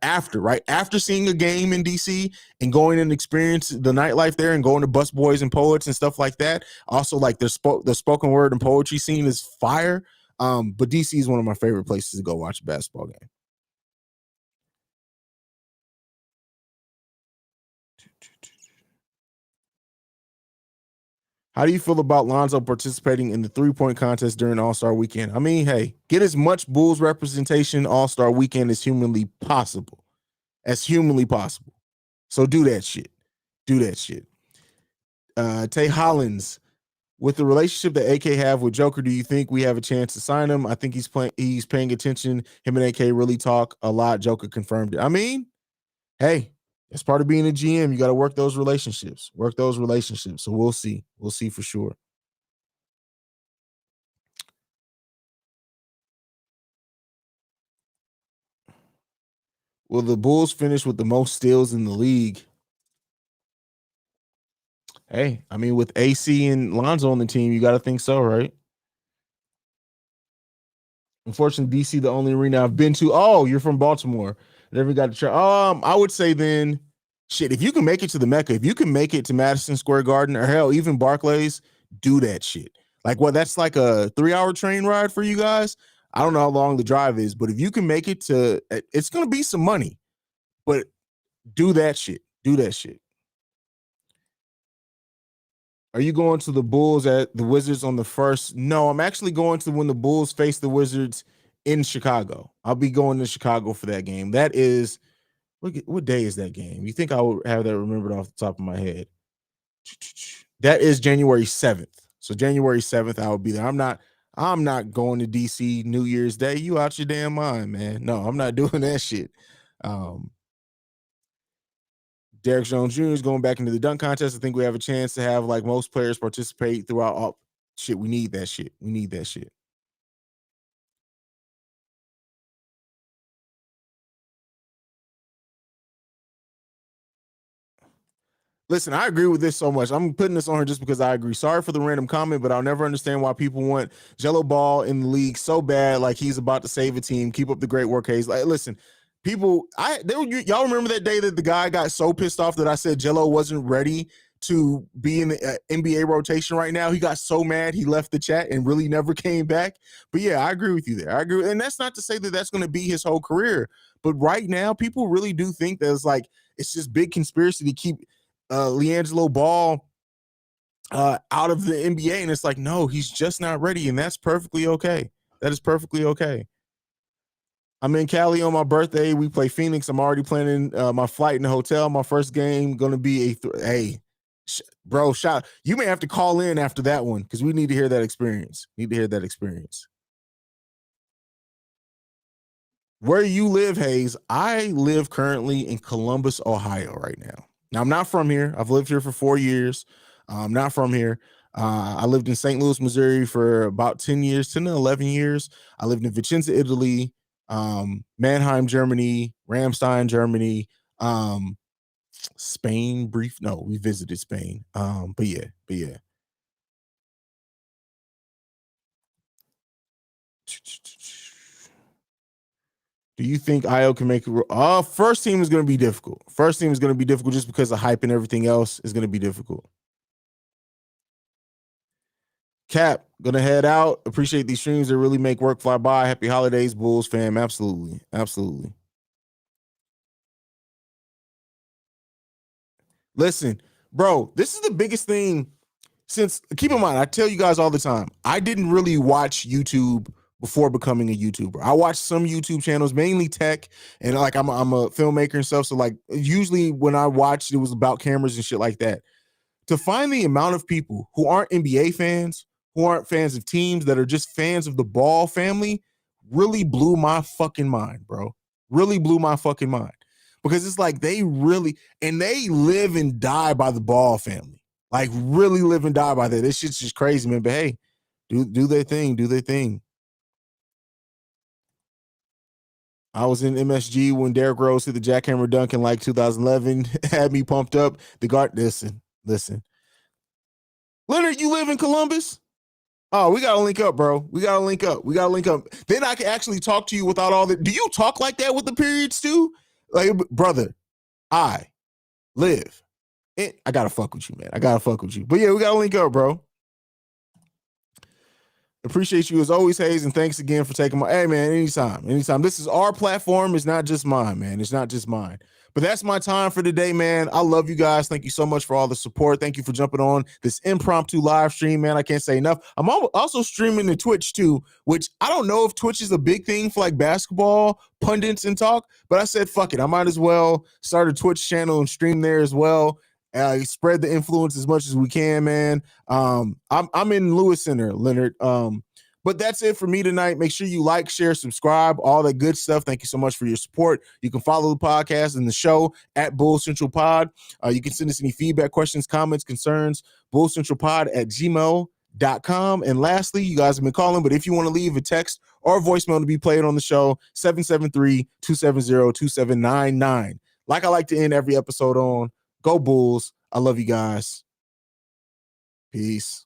after seeing a game in DC and going and experience the nightlife there and going to Bus Boys and Poets and stuff like that. Also, like the spoken word and poetry scene is fire. But DC is one of my favorite places to go watch a basketball game. How do you feel about Lonzo participating in the 3-point contest during All-Star Weekend? I mean, hey, get as much Bulls representation All-Star Weekend as humanly possible. So do that shit. Tay Hollins, with the relationship that AK have with Joker, do you think we have a chance to sign him? I think he's paying attention. Him and AK really talk a lot. Joker confirmed it. I mean, hey, it's part of being a GM. You got to work those relationships. So we'll see. We'll see for sure. Will the Bulls finish with the most steals in the league? Hey, I mean, with AC and Lonzo on the team, you got to think so, right? Unfortunately, DC, the only arena I've been to. Oh, you're from Baltimore. Never got to try. I would say then, shit, if you can make it to the Mecca, if you can make it to Madison Square Garden, or hell, even Barclays, do that shit. Like, well, that's like a 3-hour train ride for you guys. I don't know how long the drive is, but if you can make it to, it's going to be some money, but do that shit. Are you going to the Bulls at the Wizards on the 1st? No, I'm actually going to when the Bulls face the Wizards in Chicago. I'll be going to Chicago for that game. That is, what day is that game? You think I would have that remembered off the top of my head? That is January 7th. So January 7th, I will be there. I'm not going to DC New Year's Day. You out your damn mind, man. No, I'm not doing that shit. Derek Jones Jr. is going back into the dunk contest. I think we have a chance to have like most players participate throughout all shit. We need that shit. Listen, I agree with this so much. I'm putting this on her just because I agree. Sorry for the random comment, but I'll never understand why people want Jello Ball in the league so bad, like he's about to save a team. Keep up the great work, Haize. Like, listen, people, y'all remember that day that the guy got so pissed off that I said Jello wasn't ready to be in the NBA rotation right now? He got so mad he left the chat and really never came back. But yeah, I agree with you there. I agree, and that's not to say that that's going to be his whole career. But right now, people really do think that it's just big conspiracy to keep LiAngelo Ball out of the NBA, and it's like, no, he's just not ready, and that's perfectly okay. That is perfectly okay. I'm in Cali on my birthday. We play Phoenix. I'm already planning my flight in the hotel. My first game gonna be bro, shout. You may have to call in after that one because we need to hear that experience. Where you live, Haize? I live currently in Columbus, Ohio right now. Now, I'm not from here. I've lived here for 4 years. I'm not from here. I lived in St. Louis, Missouri for about 10 years, 10 to 11 years. I lived in Vicenza, Italy, Mannheim, Germany, Ramstein, Germany, Spain, we visited Spain. But yeah. Do you think IO can make it? First team is going to be difficult. First team is going to be difficult just because of hype and everything else is going to be difficult. Cap, gonna head out. Appreciate these streams that really make work fly by. Happy holidays, Bulls fam. Absolutely. Listen, bro, this is the biggest thing since, keep in mind, I tell you guys all the time, I didn't really watch YouTube before becoming a YouTuber. I watched some YouTube channels, mainly tech, and like I'm a filmmaker and stuff. So like usually when I watched, it was about cameras and shit like that. To find the amount of people who aren't NBA fans, who aren't fans of teams, that are just fans of the Ball family, really blew my fucking mind, bro. Really blew my fucking mind. Because it's like they live and die by the Ball family. Like really live and die by that. This shit's just crazy, man. But hey, do their thing. I was in MSG when Derrick Rose hit the jackhammer dunk in like 2011. Had me pumped up. The guard, listen. Leonard, you live in Columbus? Oh, we gotta link up, bro. We gotta link up. Then I can actually talk to you without all the. Do you talk like that with the periods too? Like, brother, I live. I gotta fuck with you, man. But yeah, we gotta link up, bro. Appreciate you as always, Haize, and thanks again for taking my. Hey, man, anytime. This is our platform. It's not just mine, man. It's not just mine. But that's my time for today, man. I love you guys. Thank you so much for all the support. Thank you for jumping on this impromptu live stream, man. I can't say enough. I'm also streaming to Twitch too, which I don't know if Twitch is a big thing for like basketball pundits and talk, but I said, fuck it. I might as well start a Twitch channel and stream there as well. Spread the influence as much as we can, man. I'm in Lewis Center, Leonard. But that's it for me tonight. Make sure you like, share, subscribe, all that good stuff. Thank you so much for your support. You can follow the podcast and the show at Bull Central Pod. You can send us any feedback, questions, comments, concerns, bullcentralpod@gmail.com. And lastly, you guys have been calling, but if you want to leave a text or a voicemail to be played on the show, 773-270-2799. Like I like to end every episode on, go Bulls. I love you guys. Peace.